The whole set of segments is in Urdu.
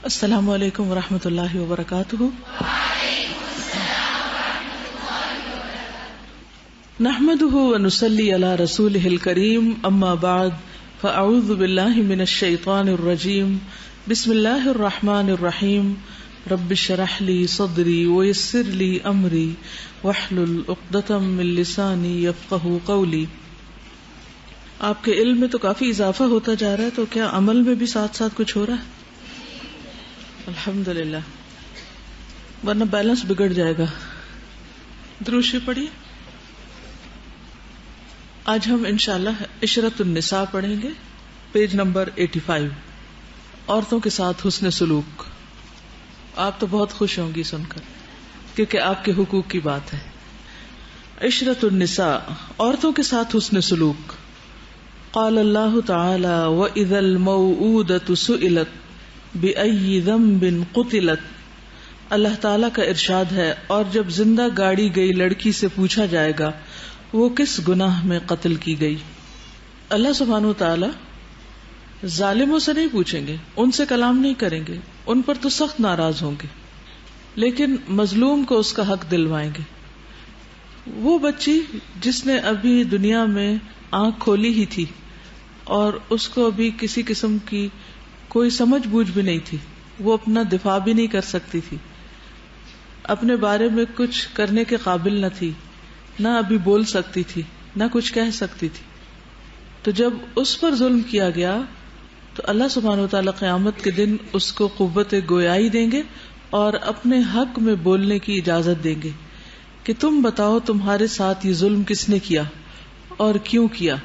السلام علیکم ورحمۃ اللہ وبرکاتہ. نحمده ونصلي على رسوله الكريم اما بعد فاعوذ بالله من الشيطان الرجيم. بسم الله الرحمن الرحيم. رب اشرح لي صدري ويسر لي امري واحلل عقدة من لساني يفقهوا قولي. آپ کے علم میں تو کافی اضافہ ہوتا جا رہا ہے، تو کیا عمل میں بھی ساتھ ساتھ کچھ ہو رہا ہے؟ الحمدللہ، ورنہ بیلنس بگڑ جائے گا. درود شریف پڑھیے. آج ہم انشاءاللہ عشرت النساء پڑھیں گے، پیج نمبر 85. عورتوں کے ساتھ حسن سلوک. آپ تو بہت خوش ہوں گی سن کر، کیونکہ آپ کے حقوق کی بات ہے. عشرت النساء، عورتوں کے ساتھ حسن سلوک. قال اللہ تعالی وَإِذَا الْمَوْءُودَةُ سُئِلَتْ بِأَيِّ ذَنبٍ قُتِلَتْ. اللہ تعالیٰ کا ارشاد ہے، اور جب زندہ گاڑی گئی لڑکی سے پوچھا جائے گا وہ کس گناہ میں قتل کی گئی. اللہ سبحانہ وتعالی ظالموں سے نہیں پوچھیں گے، ان سے کلام نہیں کریں گے، ان پر تو سخت ناراض ہوں گے، لیکن مظلوم کو اس کا حق دلوائیں گے. وہ بچی جس نے ابھی دنیا میں آنکھ کھولی ہی تھی اور اس کو ابھی کسی قسم کی کوئی سمجھ بوجھ بھی نہیں تھی، وہ اپنا دفاع بھی نہیں کر سکتی تھی، اپنے بارے میں کچھ کرنے کے قابل نہ تھی، نہ ابھی بول سکتی تھی، نہ کچھ کہہ سکتی تھی. تو جب اس پر ظلم کیا گیا تو اللہ سبحانہ وتعالی قیامت کے دن اس کو قوت گویائی دیں گے اور اپنے حق میں بولنے کی اجازت دیں گے کہ تم بتاؤ تمہارے ساتھ یہ ظلم کس نے کیا اور کیوں کیا.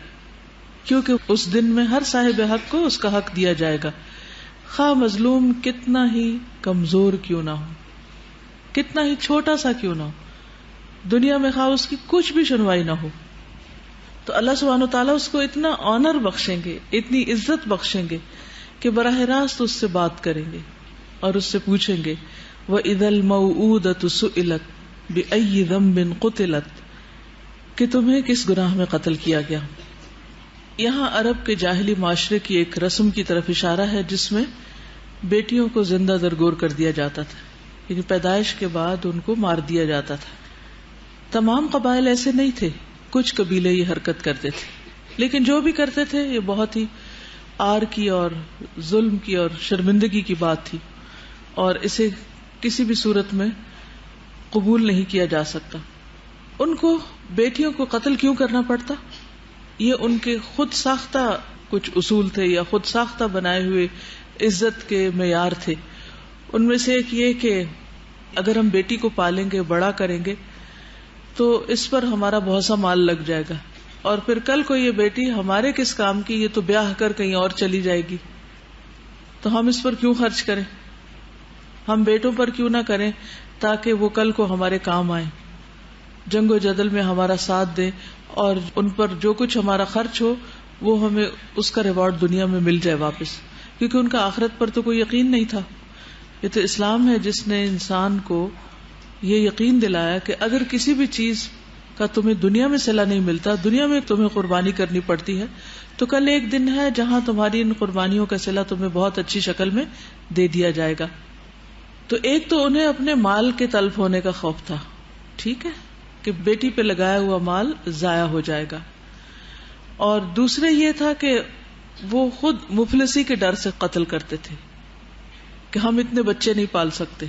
کیونکہ اس دن میں ہر صاحب حق کو اس کا حق دیا جائے گا، خواہ مظلوم کتنا ہی کمزور کیوں نہ ہو، کتنا ہی چھوٹا سا کیوں نہ ہو، دنیا میں خواہ اس کی کچھ بھی سنوائی نہ ہو. تو اللہ سبحانہ وتعالیٰ اس کو اتنا آنر بخشیں گے، اتنی عزت بخشیں گے کہ براہ راست اس سے بات کریں گے اور اس سے پوچھیں گے وَإِذَا الْمَوْءُودَةُ سُئِلَتْ بِأَيِّ ذَنبٍ قُتِلَتْ، کہ تمہیں کس گناہ میں قتل کیا گیا. یہاں عرب کے جاہلی معاشرے کی ایک رسم کی طرف اشارہ ہے جس میں بیٹیوں کو زندہ درگور کر دیا جاتا تھا، یعنی پیدائش کے بعد ان کو مار دیا جاتا تھا. تمام قبائل ایسے نہیں تھے، کچھ قبیلے یہ حرکت کرتے تھے، لیکن جو بھی کرتے تھے یہ بہت ہی آر کی اور ظلم کی اور شرمندگی کی بات تھی، اور اسے کسی بھی صورت میں قبول نہیں کیا جا سکتا. ان کو بیٹیوں کو قتل کیوں کرنا پڑتا؟ یہ ان کے خود ساختہ کچھ اصول تھے یا خود ساختہ بنائے ہوئے عزت کے معیار تھے. ان میں سے ایک یہ کہ اگر ہم بیٹی کو پالیں گے، بڑا کریں گے، تو اس پر ہمارا بہت سا مال لگ جائے گا، اور پھر کل کو یہ بیٹی ہمارے کس کام کی، یہ تو بیاہ کر کہیں اور چلی جائے گی، تو ہم اس پر کیوں خرچ کریں، ہم بیٹوں پر کیوں نہ کریں تاکہ وہ کل کو ہمارے کام آئیں، جنگ و جدل میں ہمارا ساتھ دیں، اور ان پر جو کچھ ہمارا خرچ ہو وہ ہمیں اس کا ریوارڈ دنیا میں مل جائے واپس. کیونکہ ان کا آخرت پر تو کوئی یقین نہیں تھا. یہ تو اسلام ہے جس نے انسان کو یہ یقین دلایا کہ اگر کسی بھی چیز کا تمہیں دنیا میں صلہ نہیں ملتا، دنیا میں تمہیں قربانی کرنی پڑتی ہے، تو کل ایک دن ہے جہاں تمہاری ان قربانیوں کا صلہ تمہیں بہت اچھی شکل میں دے دیا جائے گا. تو ایک تو انہیں اپنے مال کے تلف ہونے کا خوف تھا، ٹھیک ہے، کہ بیٹی پہ لگایا ہوا مال ضائع ہو جائے گا، اور دوسرے یہ تھا کہ وہ خود مفلسی کے ڈر سے قتل کرتے تھے کہ ہم اتنے بچے نہیں پال سکتے.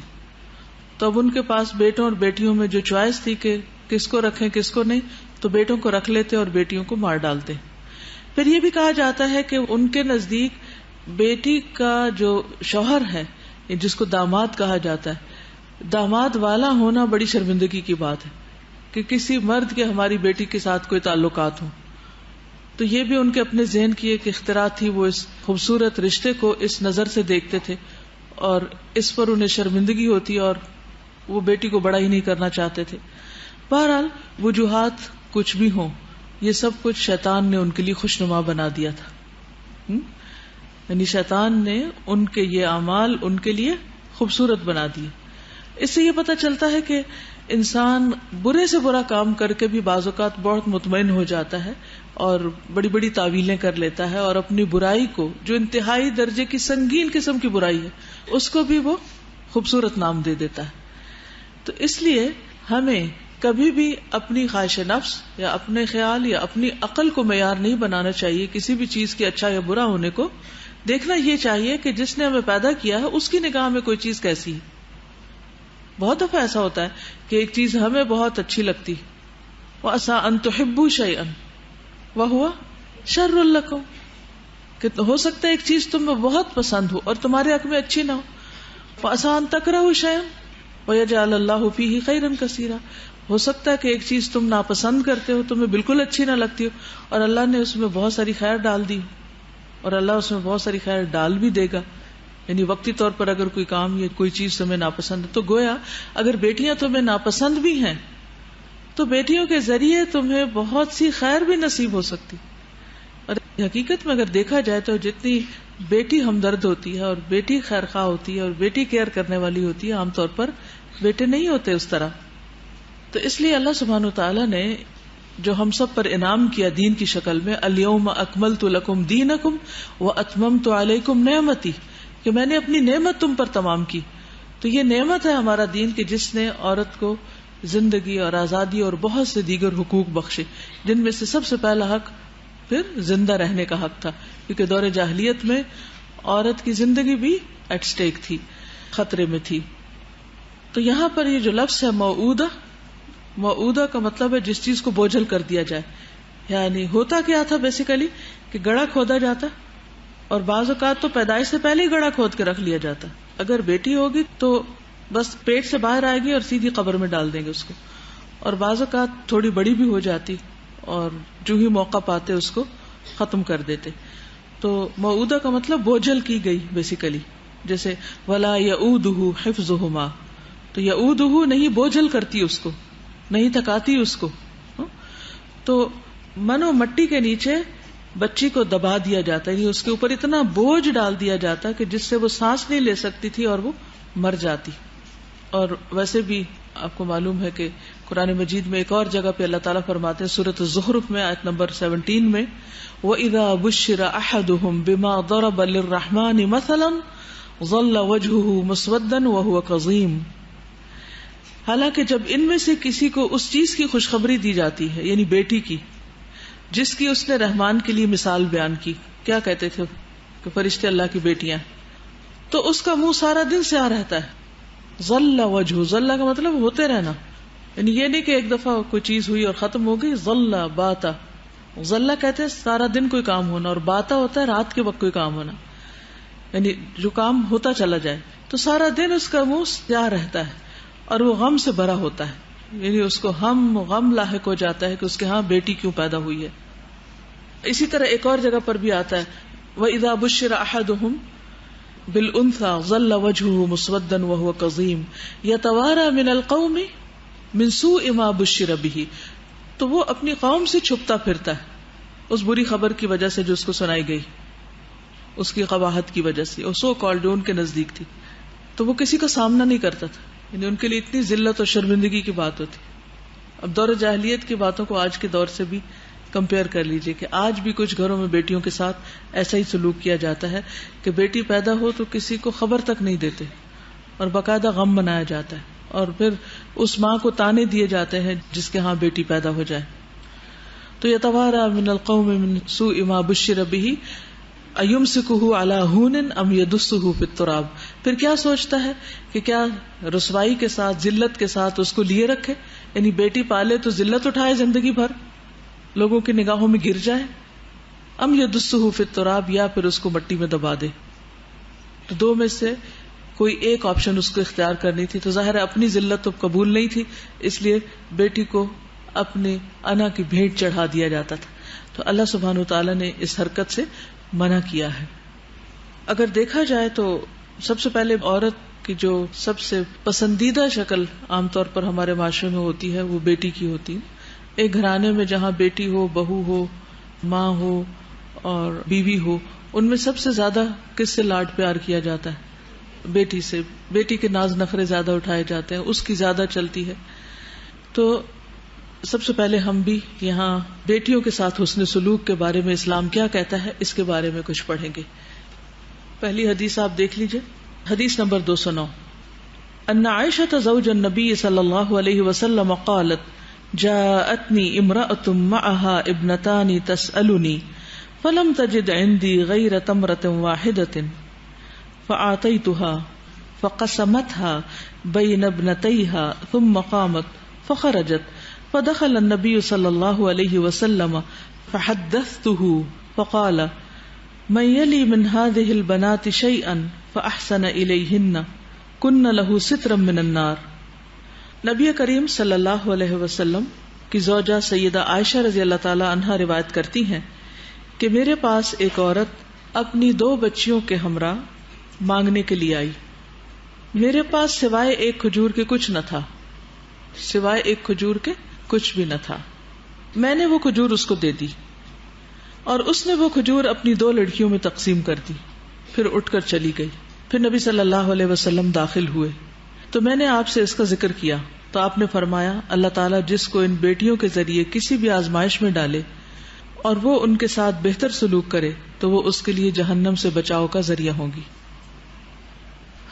تو اب ان کے پاس بیٹوں اور بیٹیوں میں جو چوائس تھی کہ کس کو رکھیں کس کو نہیں، تو بیٹوں کو رکھ لیتے اور بیٹیوں کو مار ڈالتے. پھر یہ بھی کہا جاتا ہے کہ ان کے نزدیک بیٹی کا جو شوہر ہے، جس کو داماد کہا جاتا ہے، داماد والا ہونا بڑی شرمندگی کی بات ہے کہ کسی مرد کے ہماری بیٹی کے ساتھ کوئی تعلقات ہوں. تو یہ بھی ان کے اپنے ذہن کی ایک اختراع تھی، وہ اس خوبصورت رشتے کو اس نظر سے دیکھتے تھے اور اس پر انہیں شرمندگی ہوتی اور وہ بیٹی کو بڑا ہی نہیں کرنا چاہتے تھے. بہرحال وجوہات کچھ بھی ہوں، یہ سب کچھ شیطان نے ان کے لیے خوشنما بنا دیا تھا. یعنی شیطان نے ان کے یہ اعمال ان کے لیے خوبصورت بنا دیے. اس سے یہ پتہ چلتا ہے کہ انسان برے سے برا کام کر کے بھی بعض اوقات بہت مطمئن ہو جاتا ہے اور بڑی بڑی تعویلیں کر لیتا ہے، اور اپنی برائی کو جو انتہائی درجے کی سنگین قسم کی برائی ہے اس کو بھی وہ خوبصورت نام دے دیتا ہے۔ تو اس لیے ہمیں کبھی بھی اپنی خواہش نفس یا اپنے خیال یا اپنی عقل کو معیار نہیں بنانا چاہیے کسی بھی چیز کے اچھا یا برا ہونے کو۔ دیکھنا یہ چاہیے کہ جس نے ہمیں پیدا کیا ہے اس کی نگاہ میں کوئی چیز کیسی ہے۔ بہت دفعہ ایسا ہوتا ہے کہ ایک چیز ہمیں بہت اچھی لگتی، وَعَسَىٰ أَن تُحِبُّوا شَيْئًا وَهُوَ شَرٌّ لَكُمْ، کہ ہو سکتا ہے ایک چیز تمہیں بہت پسند ہو اور تمہارے حق میں اچھی نہ ہو۔ وَعَسَىٰ أَن تَكْرَهُوا شَيْئًا وَيَجْعَلَ اللَّهُ فِيهِ خَيْرًا كَثِيرًا، ہو سکتا ہے کہ ایک چیز تم ناپسند کرتے ہو، تمہیں بالکل اچھی نہ لگتی ہو، اور اللہ نے اس میں بہت ساری خیر ڈال دی، اور اللہ اس میں بہت ساری خیر ڈال بھی دے گا۔ یعنی وقتی طور پر اگر کوئی کام یا کوئی چیز تمہیں ناپسند ہے، تو گویا اگر بیٹیاں تمہیں ناپسند بھی ہیں تو بیٹیوں کے ذریعے تمہیں بہت سی خیر بھی نصیب ہو سکتی۔ اور حقیقت میں اگر دیکھا جائے تو جتنی بیٹی ہمدرد ہوتی ہے اور بیٹی خیر خواہ ہوتی ہے اور بیٹی کیئر کرنے والی ہوتی ہے، عام طور پر بیٹے نہیں ہوتے اس طرح۔ تو اس لیے اللہ سبحانہ وتعالیٰ نے جو ہم سب پر انعام کیا دین کی شکل میں، الیوم اکملت لکم دینکم واتممت علیکم نعمتی، کہ میں نے اپنی نعمت تم پر تمام کی۔ تو یہ نعمت ہے ہمارا دین کہ جس نے عورت کو زندگی اور آزادی اور بہت سے دیگر حقوق بخشے، جن میں سے سب سے پہلا حق پھر زندہ رہنے کا حق تھا، کیونکہ دور جاہلیت میں عورت کی زندگی بھی ایٹ سٹیک تھی، خطرے میں تھی۔ تو یہاں پر یہ جو لفظ ہے موعودہ، موعودہ کا مطلب ہے جس چیز کو بوجھل کر دیا جائے۔ یعنی ہوتا کیا تھا بیسیکلی کہ گڑھا کھودا جاتا، اور بعض اوقات تو پیدائش سے پہلے ہی گڑھا کھود کے رکھ لیا جاتا۔ اگر بیٹی ہوگی تو بس پیٹ سے باہر آئے گی اور سیدھی قبر میں ڈال دیں گے اس کو، اور بعض اوقات تھوڑی بڑی بھی ہو جاتی اور جو ہی موقع پاتے اس کو ختم کر دیتے۔ تو موعودہ کا مطلب بوجھل کی گئی بیسیکلی، جیسے ولا یعودہ حفظہما، تو یعودہ نہیں بوجھل کرتی اس کو، نہیں تھکاتی اس کو۔ تو منو مٹی کے نیچے بچی کو دبا دیا جاتا ہے، یعنی اس کے اوپر اتنا بوجھ ڈال دیا جاتا کہ جس سے وہ سانس نہیں لے سکتی تھی اور وہ مر جاتی۔ اور ویسے بھی آپ کو معلوم ہے کہ قرآن مجید میں ایک اور جگہ پہ اللہ تعالیٰ فرماتے ہیں سورۃ الزخرف میں آیت نمبر 17 میں، وَإِذَا بُشِّرَ أَحَدُهُمْ بِمَا ضَرَبَ لِلرَّحْمَنِ مَثَلًا ظَلَّ وَجْهُهُ مُسْوَدًّا وَهُوَ كَظِيمٌ، حالانکہ جب ان میں سے کسی کو اس چیز کی خوشخبری دی جاتی ہے، یعنی بیٹی کی، جس کی اس نے رحمان کے لیے مثال بیان کی، کیا کہتے تھے کہ فرشتے اللہ کی بیٹیاں، تو اس کا منہ سارا دن سیاہ رہتا ہے۔ ظل وجہ، ظل کا مطلب ہوتے رہنا، یعنی یہ نہیں کہ ایک دفعہ کوئی چیز ہوئی اور ختم ہو گئی۔ ظل باتا، ظل کہتے ہیں سارا دن کوئی کام ہونا، اور باتا ہوتا ہے رات کے وقت کوئی کام ہونا، یعنی جو کام ہوتا چلا جائے۔ تو سارا دن اس کا منہ سیاہ رہتا ہے اور وہ غم سے بھرا ہوتا ہے، یعنی اس کو غم لاحق ہو جاتا ہے کہ اس کے ہاں بیٹی کیوں پیدا ہوئی ہے۔ اسی طرح ایک اور جگہ پر بھی آتا ہے وَإِذَا بُشِّرَ أَحَدُهُمْ بِالْأُنْثَى ظَلَّ وَجْهُهُ مُسْوَدًّا وَهُوَ كَظِيمٌ يَتَوَارَى مِنَ الْقَوْمِ مِنْ سُوءِ مَا بُشِّرَ بِهِ، تو وہ اپنی قوم سے چھپتا پھرتا ہے اس بری خبر کی وجہ سے جو اس کو سنائی گئی، اس کی قباحت کی وجہ سے، اور سو کالڈ جو ان کے نزدیک تھی، تو وہ کسی کا سامنا نہیں کرتا تھا، یعنی ان کے لیے اتنی ذلت اور شرمندگی کی بات ہوتی۔ اب دور جاہلیت کی باتوں کو آج کے دور سے بھی کمپیئر کر لیجئے کہ آج بھی کچھ گھروں میں بیٹیوں کے ساتھ ایسا ہی سلوک کیا جاتا ہے کہ بیٹی پیدا ہو تو کسی کو خبر تک نہیں دیتے، اور باقاعدہ غم منایا جاتا ہے، اور پھر اس ماں کو تانے دیے جاتے ہیں جس کے ہاں بیٹی پیدا ہو جائے۔ تو یتوارا من القوم من سوء ما بشر به ایمسکہ علی ہون ام یدسہ فی التراب، پھر کیا سوچتا ہے کہ کیا رسوائی کے ساتھ، ذلت کے ساتھ اس کو لیے رکھے، یعنی بیٹی پالے تو ذلت اٹھائے زندگی بھر، لوگوں کی نگاہوں میں گر جائے، ام یدسہ فی التراب، یا پھر اس کو مٹی میں دبا دے۔ تو دو میں سے کوئی ایک آپشن اس کو اختیار کرنی تھی، تو ظاہر ہے اپنی ذلت تو قبول نہیں تھی، اس لیے بیٹی کو اپنے انا کی بھیٹ چڑھا دیا جاتا تھا۔ تو اللہ سبحانہ وتعالیٰ نے اس حرکت سے منع کیا ہے۔ اگر دیکھا جائے تو سب سے پہلے عورت کی جو سب سے پسندیدہ شکل عام طور پر ہمارے معاشرے میں ہوتی ہے وہ بیٹی کی ہوتی ہے۔ ایک گھرانے میں جہاں بیٹی ہو، بہو ہو، ماں ہو اور بیوی ہو، ان میں سب سے زیادہ کس سے لاڈ پیار کیا جاتا ہے؟ بیٹی سے۔ بیٹی کے ناز نخرے زیادہ اٹھائے جاتے ہیں، اس کی زیادہ چلتی ہے۔ تو سب سے پہلے ہم بھی یہاں بیٹیوں کے ساتھ حسن سلوک کے بارے میں اسلام کیا کہتا ہے اس کے بارے میں کچھ پڑھیں گے. پہلی حدیث آپ دیکھ لیجئے. حدیث نمبر 209. ان عائشہ زوج النبی صلی اللہ علیہ وسلم قالت جاءتنی امرأة معها ابنتان تسألنی فلم تجد عندی غیر تمرة واحدة فأعطيتها فقسمتها بين ابنتيها ثم قامت فخرجت فدخل النبي صلى الله عليه وسلم فحدثته فقال من يلي من هذه البنات شيئا فأحسن إليهن كن له سترا من النار. نبی کریم صلی اللہ علیہ وسلم کی زوجہ سیدہ عائشہ رضی اللہ تعالی عنہا روایت کرتی ہیں کہ میرے پاس ایک عورت اپنی 2 بچیوں کے ہمراہ مانگنے کے لیے آئی. میرے پاس سوائے ایک کھجور کے کچھ نہ تھا، سوائے ایک کھجور کے کچھ بھی نہ تھا. میں نے وہ کھجور اس کو دے دی اور اس نے وہ کھجور اپنی 2 لڑکیوں میں تقسیم کر دی، پھر اٹھ کر چلی گئی. پھر نبی صلی اللہ علیہ وسلم داخل ہوئے تو میں نے آپ سے اس کا ذکر کیا تو آپ نے فرمایا اللہ تعالیٰ جس کو ان بیٹیوں کے ذریعے کسی بھی آزمائش میں ڈالے اور وہ ان کے ساتھ بہتر سلوک کرے تو وہ اس کے لیے جہنم سے بچاؤ کا ذریعہ ہوگی.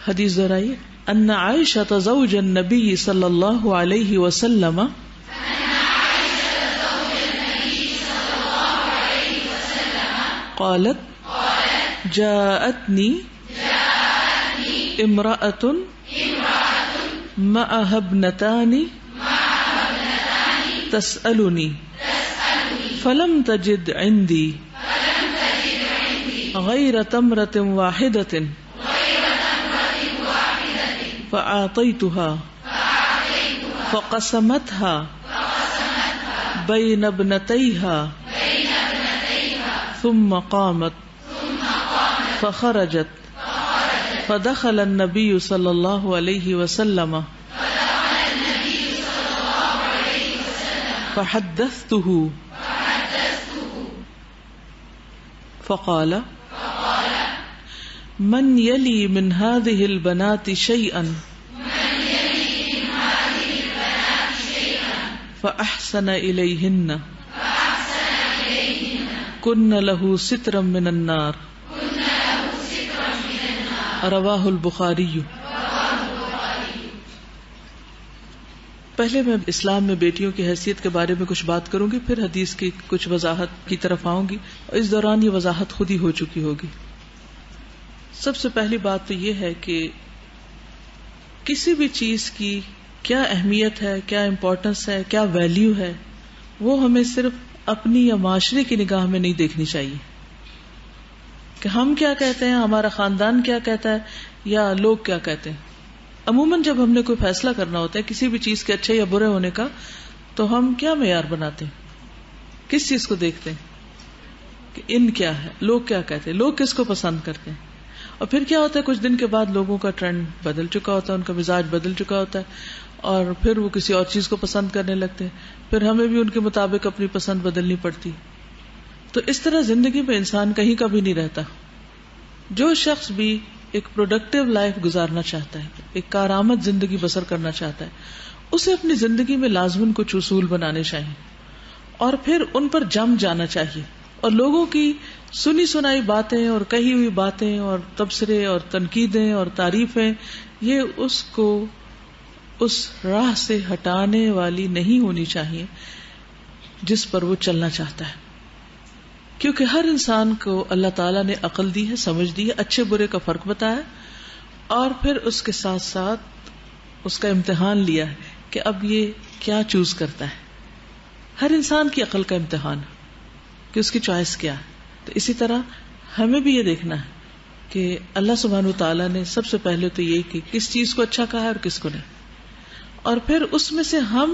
حدیث دہرائیے. ان عائشہ زوج النبی صلی اللہ علیہ وسلم قالت جاءتنی امرأة معها ابنتان تسألنی فلم تجد عندی غیر تمرة واحدة فأعطيتها فقسمتها بين ابنتيها ثم قامت فخرجت فدخل النبي صلی اللہ علیہ وسلم فحدثته فقال من يلي من هذه البنات شيئا فأحسن إليهن كن له سترا من النار. رواہ البخاری. پہلے میں اسلام میں بیٹیوں کی حیثیت کے بارے میں کچھ بات کروں گی، پھر حدیث کی کچھ وضاحت کی طرف آؤں گی اور اس دوران یہ وضاحت خود ہی ہو چکی ہوگی. سب سے پہلی بات تو یہ ہے کہ کسی بھی چیز کی کیا اہمیت ہے، کیا امپورٹنس ہے، کیا ویلیو ہے، وہ ہمیں صرف اپنی یا معاشرے کی نگاہ میں نہیں دیکھنی چاہیے کہ ہم کیا کہتے ہیں، ہمارا خاندان کیا کہتا ہے یا لوگ کیا کہتے ہیں. عموماً جب ہم نے کوئی فیصلہ کرنا ہوتا ہے کسی بھی چیز کے اچھے یا برے ہونے کا تو ہم کیا معیار بناتے ہیں، کس چیز کو دیکھتے ہیں کہ ان کیا ہے، لوگ کیا کہتے ہیں، لوگ کس کو پسند کرتے ہیں. اور پھر کیا ہوتا ہے کچھ دن کے بعد لوگوں کا ٹرینڈ بدل چکا ہوتا ہے، ان کا مزاج بدل چکا ہوتا ہے اور پھر وہ کسی اور چیز کو پسند کرنے لگتے ہیں، پھر ہمیں بھی ان کے مطابق اپنی پسند بدلنی پڑتی. تو اس طرح زندگی میں انسان کہیں کا بھی نہیں رہتا. جو شخص بھی ایک پروڈکٹیو لائف گزارنا چاہتا ہے، ایک کارآمد زندگی بسر کرنا چاہتا ہے، اسے اپنی زندگی میں لازماً کچھ اصول بنانے چاہیے اور پھر ان پر جم جانا چاہیے اور لوگوں کی سنی سنائی باتیں اور کہی ہوئی باتیں اور تبصرے اور تنقیدیں اور تعریفیں یہ اس کو اس راہ سے ہٹانے والی نہیں ہونی چاہیے جس پر وہ چلنا چاہتا ہے. کیونکہ ہر انسان کو اللہ تعالیٰ نے عقل دی ہے، سمجھ دی ہے، اچھے برے کا فرق بتایا اور پھر اس کے ساتھ ساتھ اس کا امتحان لیا ہے کہ اب یہ کیا چوز کرتا ہے. ہر انسان کی عقل کا امتحان ہے کہ اس کی چوائس کیا ہے. تو اسی طرح ہمیں بھی یہ دیکھنا ہے کہ اللہ سبحانہ وتعالیٰ نے سب سے پہلے تو یہ کہ کس چیز کو اچھا کہا ہے اور کس کو نہیں، اور پھر اس میں سے ہم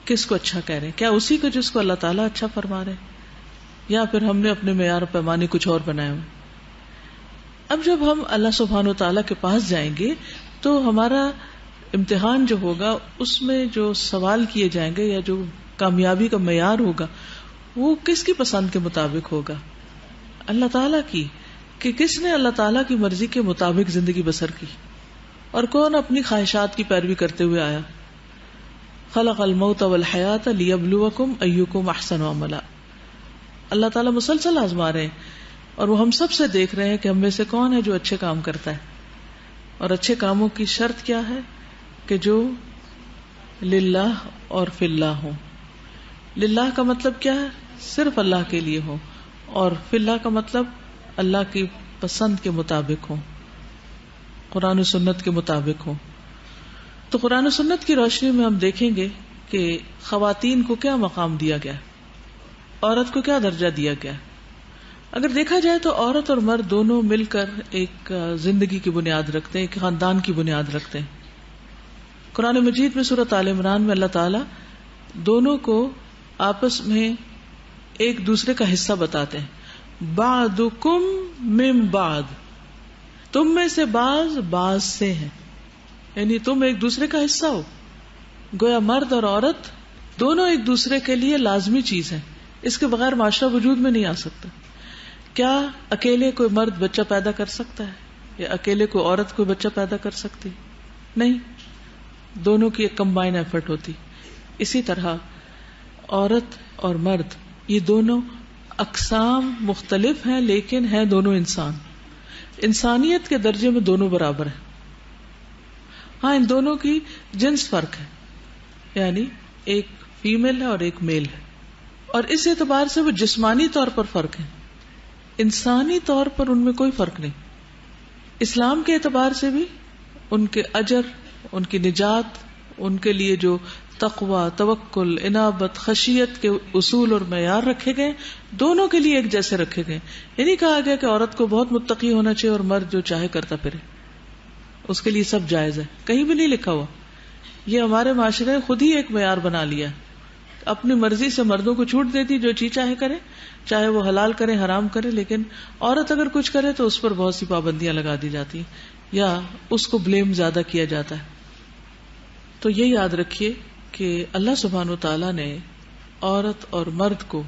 کس کو اچھا کہہ رہے ہیں، کیا اسی کو جس کو اللہ تعالیٰ اچھا فرما رہے ہیں یا پھر ہم نے اپنے معیار پیمانے کچھ اور بنائے ہوئے. اب جب ہم اللہ سبحانہ وتعالیٰ کے پاس جائیں گے تو ہمارا امتحان جو ہوگا اس میں جو سوال کیے جائیں گے یا جو کامیابی کا معیار ہوگا وہ کس کی پسند کے مطابق ہوگا، اللہ تعالیٰ کی، کہ کس نے اللہ تعالیٰ کی مرضی کے مطابق زندگی بسر کی اور کون اپنی خواہشات کی پیروی کرتے ہوئے آیا. خلق الموت والحیات لیبلوکم ایکم احسن عملا. اللہ تعالیٰ مسلسل آزما رہے ہیں اور وہ ہم سب سے دیکھ رہے ہیں کہ ہم میں سے کون ہے جو اچھے کام کرتا ہے. اور اچھے کاموں کی شرط کیا ہے کہ جو للہ اور فی اللہ ہوں. للہ کا مطلب کیا ہے؟ صرف اللہ کے لیے ہو. اور فی اللہ کا مطلب اللہ کی پسند کے مطابق ہو، قرآن و سنت کے مطابق ہو. تو قرآن و سنت کی روشنی میں ہم دیکھیں گے کہ خواتین کو کیا مقام دیا گیا، عورت کو کیا درجہ دیا گیا. اگر دیکھا جائے تو عورت اور مرد دونوں مل کر ایک زندگی کی بنیاد رکھتے ہیں، ایک خاندان کی بنیاد رکھتے ہیں. قرآن مجید میں سورۃ آل عمران میں اللہ تعالیٰ دونوں کو آپس میں ایک دوسرے کا حصہ بتاتے ہیں. بعضکم من بعض، تم میں سے بعض سے ہیں، یعنی تم ایک دوسرے کا حصہ ہو. گویا مرد اور عورت دونوں ایک دوسرے کے لیے لازمی چیز ہے، اس کے بغیر معاشرہ وجود میں نہیں آ سکتا. کیا اکیلے کوئی مرد بچہ پیدا کر سکتا ہے یا اکیلے کوئی عورت کوئی بچہ پیدا کر سکتی؟ نہیں، دونوں کی ایک کمبائن ایفرٹ ہوتی. اسی طرح عورت اور مرد یہ دونوں اقسام مختلف ہیں لیکن ہیں دونوں انسان. انسانیت کے درجے میں دونوں برابر ہیں. ہاں ان دونوں کی جنس فرق ہے، یعنی ایک فیمیل ہے اور ایک میل ہے، اور اس اعتبار سے وہ جسمانی طور پر فرق ہے، انسانی طور پر ان میں کوئی فرق نہیں. اسلام کے اعتبار سے بھی ان کے اجر، ان کی نجات، ان کے لیے جو تقوی، توکل، انابت، خشیت کے اصول اور معیار رکھے گئے دونوں کے لیے ایک جیسے رکھے گئے. یہ نہیں کہا گیا کہ عورت کو بہت متقی ہونا چاہیے اور مرد جو چاہے کرتا پھرے، اس کے لیے سب جائز ہے، کہیں بھی نہیں لکھا ہوا. یہ ہمارے معاشرے نے خود ہی ایک معیار بنا لیا، اپنی مرضی سے مردوں کو چھوٹ دیتی، جو چیز چاہے کرے، چاہے وہ حلال کرے حرام کرے، لیکن عورت اگر کچھ کرے تو اس پر بہت سی پابندیاں لگا دی جاتی ہیں یا اس کو بلیم زیادہ کیا جاتا ہے. تو یہ یاد رکھیے کہ اللہ سبحانہ و تعالیٰ نے عورت اور مرد کو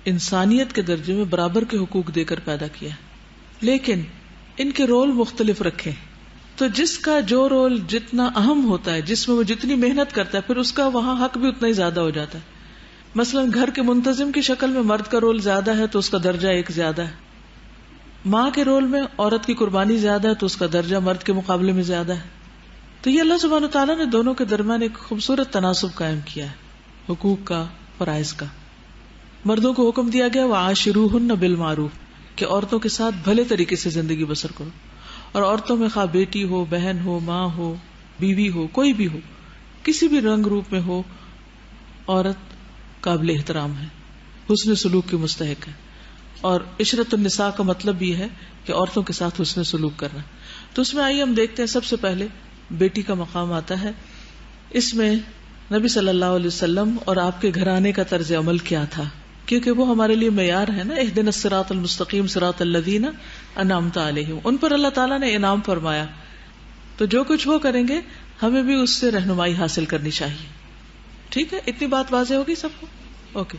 انسانیت کے درجے میں برابر کے حقوق دے کر پیدا کیا، لیکن ان کے رول مختلف رکھے. تو جس کا جو رول جتنا اہم ہوتا ہے، جس میں وہ جتنی محنت کرتا ہے، پھر اس کا وہاں حق بھی اتنا ہی زیادہ ہو جاتا ہے. مثلا گھر کے منتظم کی شکل میں مرد کا رول زیادہ ہے تو اس کا درجہ ایک زیادہ ہے. ماں کے رول میں عورت کی قربانی زیادہ ہے تو اس کا درجہ مرد کے مقابلے میں زیادہ ہے. تو یہ اللہ سبحانہ تعالیٰ نے دونوں کے درمیان ایک خوبصورت تناسب قائم کیا ہے، حقوق کا، فرائض کا. مردوں کو حکم دیا گیا وعاشروہن بالمعروف، کہ عورتوں کے ساتھ بھلے طریقے سے زندگی بسر کرو. اور عورتوں میں خواہ بیٹی ہو، بہن ہو، ماں ہو، بیوی ہو، کوئی بھی ہو، کسی بھی رنگ روپ میں ہو، عورت قابل احترام ہے، حسن سلوک کی مستحق ہے. اور عشرت النساء کا مطلب یہ ہے کہ عورتوں کے ساتھ حسن سلوک کرنا. تو اس میں آئیے ہم دیکھتے ہیں سب سے پہلے بیٹی کا مقام آتا ہے. اس میں نبی صلی اللہ علیہ وسلم اور آپ کے گھرانے کا طرز عمل کیا تھا، کیونکہ وہ ہمارے لیے معیار ہے نا. اہدنا الصراط المستقیم صراط الذین انعمت علیہم، ان پر اللہ تعالیٰ نے انعام فرمایا. تو جو کچھ وہ کریں گے ہمیں بھی اس سے رہنمائی حاصل کرنی چاہیے. ٹھیک ہے، اتنی بات واضح ہوگی سب کو؟ اوکے.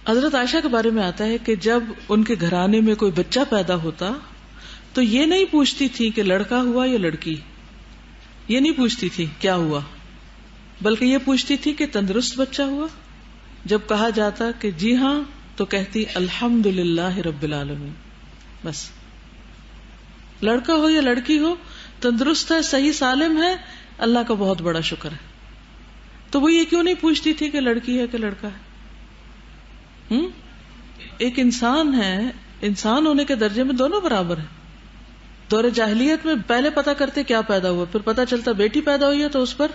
حضرت عائشہ کے بارے میں آتا ہے کہ جب ان کے گھرانے میں کوئی بچہ پیدا ہوتا تو یہ نہیں پوچھتی تھی کہ لڑکا ہوا یا لڑکی، یہ نہیں پوچھتی تھی کیا ہوا، بلکہ یہ پوچھتی تھی کہ تندرست بچہ ہوا. جب کہا جاتا کہ جی ہاں تو کہتی الحمدللہ رب العالمین. بس لڑکا ہو یا لڑکی ہو، تندرست ہے، صحیح سالم ہے، اللہ کا بہت بڑا شکر ہے. تو وہ یہ کیوں نہیں پوچھتی تھی کہ لڑکی ہے کہ لڑکا ہے؟ ایک انسان ہے، انسان ہونے کے درجے میں دونوں برابر ہیں. دور جاہلیت میں پہلے پتا کرتے کیا پیدا ہوا، پھر پتا چلتا بیٹی پیدا ہوئی ہے تو اس پر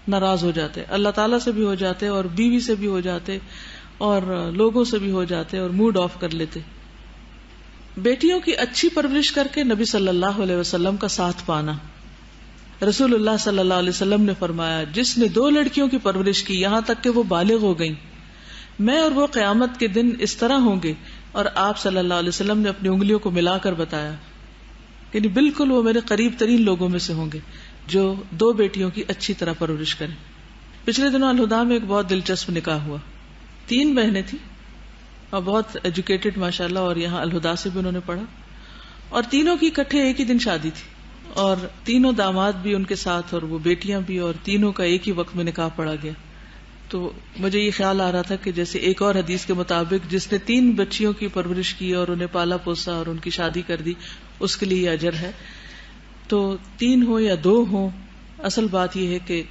ناراض ہو جاتے، اللہ تعالیٰ سے بھی ہو جاتے اور بیوی سے بھی ہو جاتے اور لوگوں سے بھی ہو جاتے اور موڈ آف کر لیتے. بیٹیوں کی اچھی پرورش کر کے نبی صلی اللہ علیہ وسلم کا ساتھ پانا. رسول اللہ صلی اللہ علیہ وسلم نے فرمایا جس نے 2 لڑکیوں کی پرورش کی یہاں تک کہ وہ بالغ ہو گئیں، میں اور وہ قیامت کے دن اس طرح ہوں گے. اور آپ صلی اللہ علیہ وسلم نے اپنی انگلیوں کو ملا کر بتایا، یعنی بالکل وہ میرے قریب ترین لوگوں میں سے ہوں گے جو 2 بیٹیوں کی اچھی طرح پرورش کریں. پچھلے دنوں الہدا میں ایک بہت دلچسپ نکاح ہوا. 3 بہنیں تھیں اور بہت ایجوکیٹڈ ماشاءاللہ، اور یہاں الہدا سے بھی انہوں نے پڑھا، اور تینوں کی اکٹھے ایک ہی دن شادی تھی اور تینوں داماد بھی ان کے ساتھ اور وہ بیٹیاں بھی، اور تینوں کا ایک ہی وقت میں نکاح پڑا گیا. تو مجھے یہ خیال آ رہا تھا کہ جیسے ایک اور حدیث کے مطابق جس نے 3 بچیوں کی پرورش کی اور انہیں پالا پوسا اور ان کی شادی کر دی، اس کے لیے یہ اجر ہے. تو 3 ہو یا 2 ہو، اصل بات یہ ہے کہ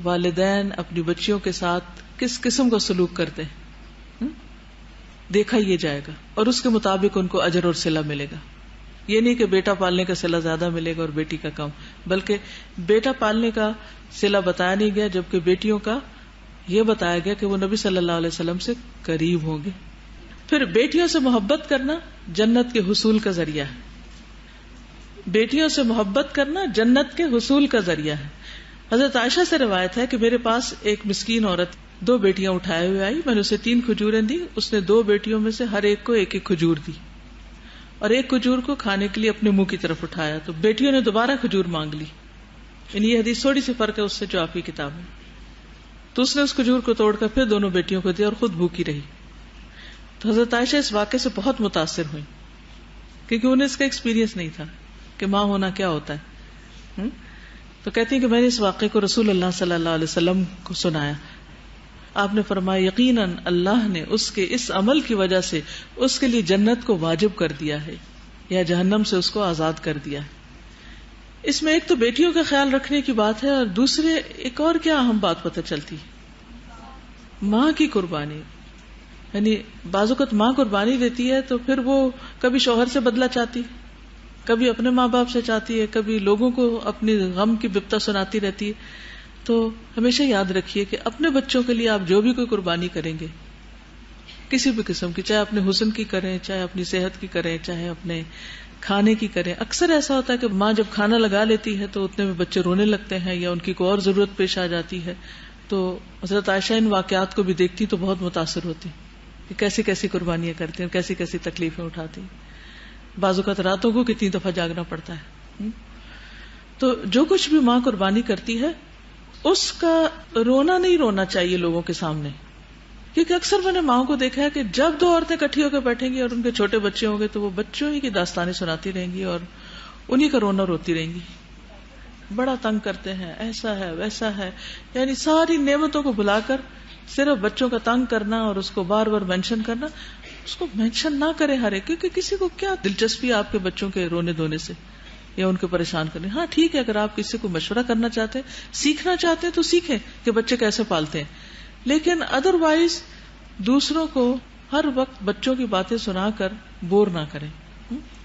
والدین اپنی بچیوں کے ساتھ کس قسم کا سلوک کرتے ہیں دیکھا یہ جائے گا، اور اس کے مطابق ان کو اجر اور صلہ ملے گا. یہ نہیں کہ بیٹا پالنے کا صلہ زیادہ ملے گا اور بیٹی کا کم، بلکہ بیٹا پالنے کا صلہ بتایا نہیں گیا، جبکہ بیٹیوں کا یہ بتایا گیا کہ وہ نبی صلی اللہ علیہ وسلم سے قریب ہوں گے. پھر بیٹیوں سے محبت کرنا جنت کے حصول کا ذریعہ ہے. بیٹیوں سے محبت کرنا جنت کے حصول کا ذریعہ ہے. حضرت عائشہ سے روایت ہے کہ میرے پاس ایک مسکین عورت 2 بیٹیاں اٹھائے ہوئے آئی، میں نے اسے 3 کھجوریں دی. اس نے 2 بیٹیوں میں سے ہر ایک کو 1-1 کھجور دی اور ایک کھجور کو کھانے کے لیے اپنے منہ کی طرف اٹھایا. تو بیٹیوں نے دوبارہ کھجور مانگ لی. یہ حدیث تھوڑی سی فرق ہے اس سے جو آپ کی کتاب میں. تو اس نے اس کھجور کو توڑ کر پھر دونوں بیٹیوں کو دیا اور خود بھوکی رہی. تو حضرت عائشہ اس واقعے سے بہت متاثر ہوئی، کیونکہ انہیں اس کا ایکسپیرینس نہیں تھا کہ ماں ہونا کیا ہوتا ہے. تو کہتی ہیں کہ میں نے اس واقعے کو رسول اللہ صلی اللہ علیہ وسلم کو سنایا. آپ نے فرمایا یقیناً اللہ نے اس کے اس عمل کی وجہ سے اس کے لیے جنت کو واجب کر دیا ہے یا جہنم سے اس کو آزاد کر دیا ہے. اس میں ایک تو بیٹیوں کا خیال رکھنے کی بات ہے، اور دوسرے ایک اور کیا اہم بات پتہ چلتی، ماں کی قربانی. یعنی بعض اوقات ماں قربانی دیتی ہے تو پھر وہ کبھی شوہر سے بدلہ چاہتی، کبھی اپنے ماں باپ سے چاہتی ہے، کبھی لوگوں کو اپنی غم کی بپتا سناتی رہتی ہے. تو ہمیشہ یاد رکھیے کہ اپنے بچوں کے لیے آپ جو بھی کوئی قربانی کریں گے کسی بھی قسم کی، چاہے اپنے حسن کی کریں، چاہے اپنی صحت کی کریں، چاہے اپنے کھانے کی کریں. اکثر ایسا ہوتا ہے کہ ماں جب کھانا لگا لیتی ہے تو اتنے میں بچے رونے لگتے ہیں یا ان کی کوئی اور ضرورت پیش آ جاتی ہے. تو حضرت عائشہ ان واقعات کو بھی دیکھتی تو بہت متاثر ہوتی کہ کیسی کیسی قربانیاں کرتی ہیں، کیسی کیسی تکلیفیں اٹھاتی. بعض اوقات راتوں کو کتنی دفعہ جاگنا پڑتا ہے. تو جو کچھ بھی ماں قربانی کرتی ہے اس کا رونا نہیں رونا چاہیے لوگوں کے سامنے، کیونکہ اکثر میں نے ماؤں کو دیکھا ہے کہ جب 2 عورتیں کٹھی ہو کے بیٹھیں گی اور ان کے چھوٹے بچے ہوں گے تو وہ بچوں ہی کی داستانیں سناتی رہیں گی اور انہی کا رونا روتی رہیں گی. بڑا تنگ کرتے ہیں، ایسا ہے ویسا ہے، یعنی ساری نعمتوں کو بھلا کر صرف بچوں کا تنگ کرنا اور اس کو بار بار مینشن کرنا. اس کو مینشن نہ کرے ہر ایک، کیونکہ کسی کو کیا دلچسپی آپ کے بچوں کے رونے دھونے سے یا ان کو پریشان کرنے. ہاں ٹھیک ہے، اگر آپ کسی کو مشورہ کرنا چاہتے ہیں، سیکھنا چاہتے ہیں تو سیکھیں کہ بچے کیسے پالتے ہیں، لیکن ادروائز دوسروں کو ہر وقت بچوں کی باتیں سنا کر بور نہ کریں.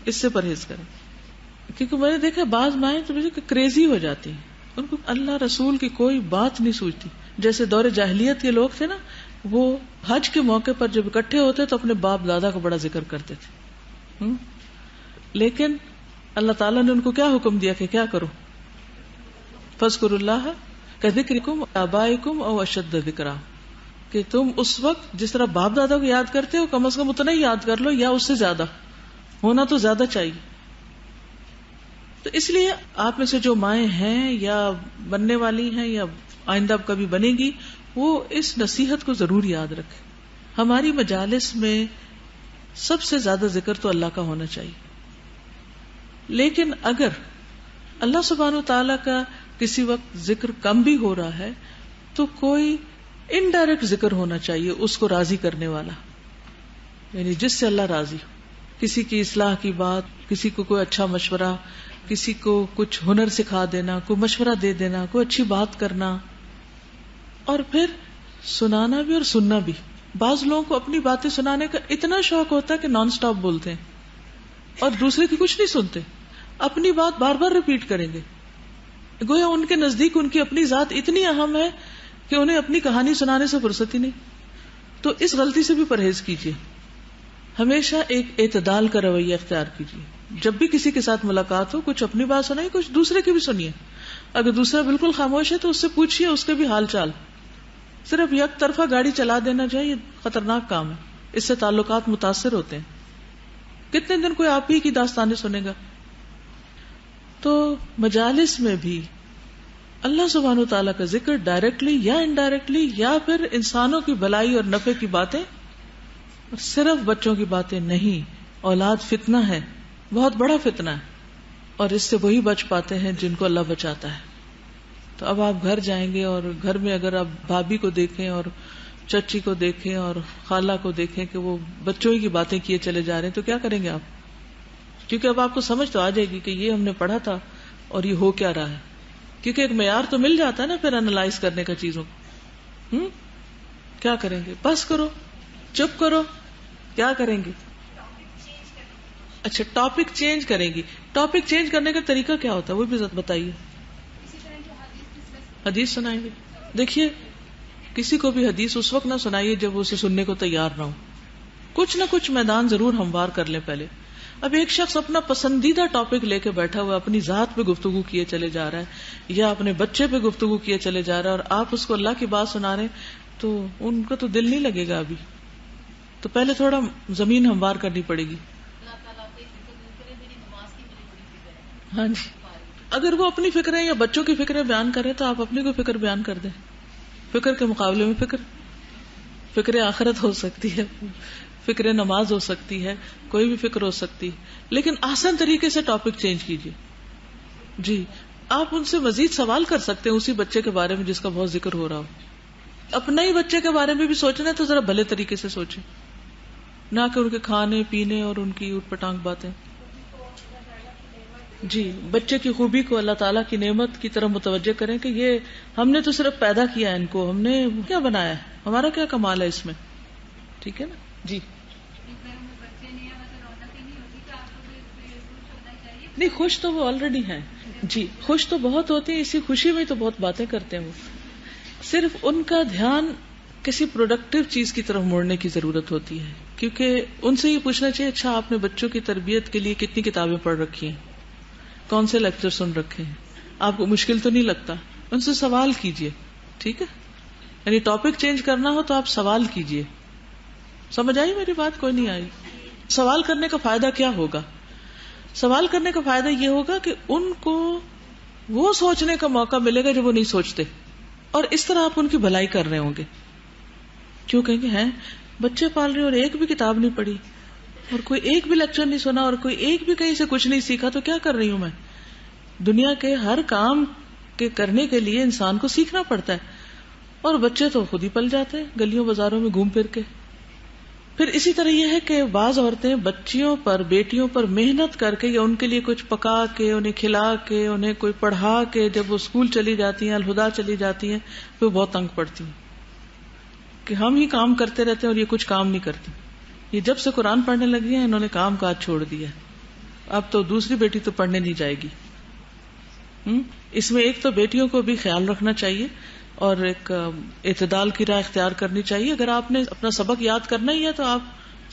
اس سے پرہیز کریں، کیونکہ میں نے دیکھا بعض مائیں تو کریزی ہو جاتی ہیں، ان کو اللہ رسول کی کوئی بات نہیں سوچتی. جیسے دور جاہلیت کے لوگ تھے نا، وہ حج کے موقع پر جب اکٹھے ہوتے تو اپنے باپ دادا کا بڑا ذکر کرتے تھے. لیکن اللہ تعالیٰ نے ان کو کیا حکم دیا کہ کیا کرو، فاذکروا اللہ کذکرکم آبائکم او اشد ذکرا، کہ تم اس وقت جس طرح باپ دادا کو یاد کرتے ہو کم از کم اتنا ہی یاد کر لو، یا اس سے زیادہ ہونا تو زیادہ چاہیے. تو اس لیے آپ میں سے جو مائیں ہیں یا بننے والی ہیں یا آئندہ کبھی بنے گی، وہ اس نصیحت کو ضرور یاد رکھیں. ہماری مجالس میں سب سے زیادہ ذکر تو اللہ کا ہونا چاہیے، لیکن اگر اللہ سبحانہ وتعالی کا کسی وقت ذکر کم بھی ہو رہا ہے تو کوئی انڈائریکٹ ذکر ہونا چاہیے اس کو راضی کرنے والا، یعنی جس سے اللہ راضی ہو. کسی کی اصلاح کی بات، کسی کو کوئی اچھا مشورہ، کسی کو کچھ ہنر سکھا دینا، کوئی مشورہ دے دینا، کوئی اچھی بات کرنا، اور پھر سنانا بھی اور سننا بھی. بعض لوگوں کو اپنی باتیں سنانے کا اتنا شوق ہوتا ہے کہ نان سٹاپ بولتے ہیں اور دوسرے کی کچھ نہیں سنتے، اپنی بات بار بار ریپیٹ کریں گے، گویا ان کے نزدیک ان کی اپنی ذات اتنی اہم ہے کہ انہیں اپنی کہانی سنانے سے فرصت ہی نہیں. تو اس غلطی سے بھی پرہیز کیجیے. ہمیشہ ایک اعتدال کا رویہ اختیار کیجیے. جب بھی کسی کے ساتھ ملاقات ہو، کچھ اپنی بات سنائیے، کچھ دوسرے کی بھی سنیے. اگر دوسرا بالکل خاموش ہے تو اس سے پوچھیے اس کے بھی حال چال. صرف یک طرفہ گاڑی چلا دینا چاہیے، یہ خطرناک کام ہے، اس سے تعلقات متاثر ہوتے ہیں. کتنے دن کوئی آپ ہی کی داستانیں سنے گا. تو مجالس میں بھی اللہ سبحانہ وتعالیٰ کا ذکر ڈائریکٹلی یا انڈائریکٹلی، یا پھر انسانوں کی بھلائی اور نفع کی باتیں، صرف بچوں کی باتیں نہیں. اولاد فتنہ ہے، بہت بڑا فتنہ ہے. اور اس سے وہی بچ پاتے ہیں جن کو اللہ بچاتا ہے. تو اب آپ گھر جائیں گے اور گھر میں اگر آپ بھابھی کو دیکھیں اور چچی کو دیکھیں اور خالہ کو دیکھیں کہ وہ بچوں ہی کی باتیں کیے چلے جا رہے ہیں تو کیا کریں گے آپ؟ کیونکہ اب آپ کو سمجھ تو آ جائے گی کہ یہ ہم نے پڑھا تھا اور یہ ہو کیا رہا ہے. کیونکہ ایک معیار تو مل جاتا ہے نا پھر انالائز کرنے کا چیزوں کو. کیا کریں گے؟ بس کرو، چپ کرو. کیا کریں گے؟ اچھا ٹاپک چینج کریں گی. ٹاپک چینج کرنے کا طریقہ کیا ہوتا ہے وہ بھی بتائیے. حدیث سنائیں گے. دیکھیے کسی کو بھی حدیث اس وقت نہ سنائیے جب وہ اسے سننے کو تیار نہ ہو. کچھ نہ کچھ میدان ضرور ہموار کر لیں پہلے. اب ایک شخص اپنا پسندیدہ ٹاپک لے کے بیٹھا ہوا اپنی ذات پہ گفتگو کیے چلے جا رہا ہے یا اپنے بچے پہ گفتگو کیے چلے جا رہا ہے اور آپ اس کو اللہ کی بات سنا رہے ہیں تو ان کو تو دل نہیں لگے گا ابھی. تو پہلے تھوڑا زمین ہموار کرنی پڑے گی. ہاں جی، اگر وہ اپنی فکریں یا بچوں کی فکریں بیان کریں تو آپ اپنی کو فکر بیان کر دیں. فکر کے مقابلے میں فکر آخرت ہو سکتی ہے، فکر نماز ہو سکتی ہے، کوئی بھی فکر ہو سکتی، لیکن آسان طریقے سے ٹاپک چینج کیجیے. جی آپ ان سے مزید سوال کر سکتے ہیں اسی بچے کے بارے میں جس کا بہت ذکر ہو رہا ہو. اپنا ہی بچے کے بارے میں بھی سوچنا ہے تو ذرا بھلے طریقے سے سوچیں، نہ کہ ان کے کھانے پینے اور ان کی اوٹ پٹانگ باتیں. جی بچے کی خوبی کو اللہ تعالیٰ کی نعمت کی طرف متوجہ کریں کہ یہ ہم نے تو صرف پیدا کیا ہے ان کو، ہم نے کیا بنایا ہے، ہمارا کیا کمال ہے اس میں. ٹھیک ہے نا. جی نہیں خوش تو وہ آلریڈی ہیں. جی خوش تو بہت ہوتے ہیں، اسی خوشی میں تو بہت باتیں کرتے ہیں. وہ صرف ان کا دھیان کسی پروڈکٹیو چیز کی طرف موڑنے کی ضرورت ہوتی ہے، کیونکہ ان سے یہ پوچھنا چاہیے اچھا آپ نے بچوں کی تربیت کے لیے کتنی کتابیں پڑھ رکھی ہیں، کون سے لیکچر سن رکھے ہیں، آپ کو مشکل تو نہیں لگتا. ان سے سوال کیجئے. ٹھیک ہے، یعنی ٹاپک چینج کرنا ہو تو آپ سوال کیجئے. سمجھ آئی میری بات؟ کوئی نہیں آئی؟ سوال کرنے کا فائدہ کیا ہوگا؟ سوال کرنے کا فائدہ یہ ہوگا کہ ان کو وہ سوچنے کا موقع ملے گا جو وہ نہیں سوچتے، اور اس طرح آپ ان کی بھلائی کر رہے ہوں گے. کیوں کہیں گے ہیں بچے پال رہے اور ایک بھی کتاب نہیں پڑھی اور کوئی ایک بھی لیکچر نہیں سنا اور کوئی ایک بھی کہیں سے کچھ نہیں سیکھا تو کیا کر رہی ہوں میں. دنیا کے ہر کام کے کرنے کے لیے انسان کو سیکھنا پڑتا ہے، اور بچے تو خود ہی پل جاتے ہیں گلیوں بازاروں میں گھوم پھر کے. پھر اسی طرح یہ ہے کہ بعض عورتیں بچیوں پر بیٹیوں پر محنت کر کے یا ان کے لیے کچھ پکا کے انہیں کھلا کے انہیں کوئی پڑھا کے جب وہ اسکول چلی جاتی ہیں الہدا چلی جاتی ہیں تو بہت تنگ پڑتی ہیں کہ ہم ہی کام کرتے رہتے ہیں اور یہ کچھ کام نہیں کرتی. یہ جب سے قرآن پڑھنے لگی ہیں انہوں نے کام کاج چھوڑ دیا. اب تو دوسری بیٹی تو پڑھنے نہیں جائے گی. اس میں ایک تو بیٹیوں کو بھی خیال رکھنا چاہیے اور ایک اعتدال کی راہ اختیار کرنی چاہیے. اگر آپ نے اپنا سبق یاد کرنا ہی ہے تو آپ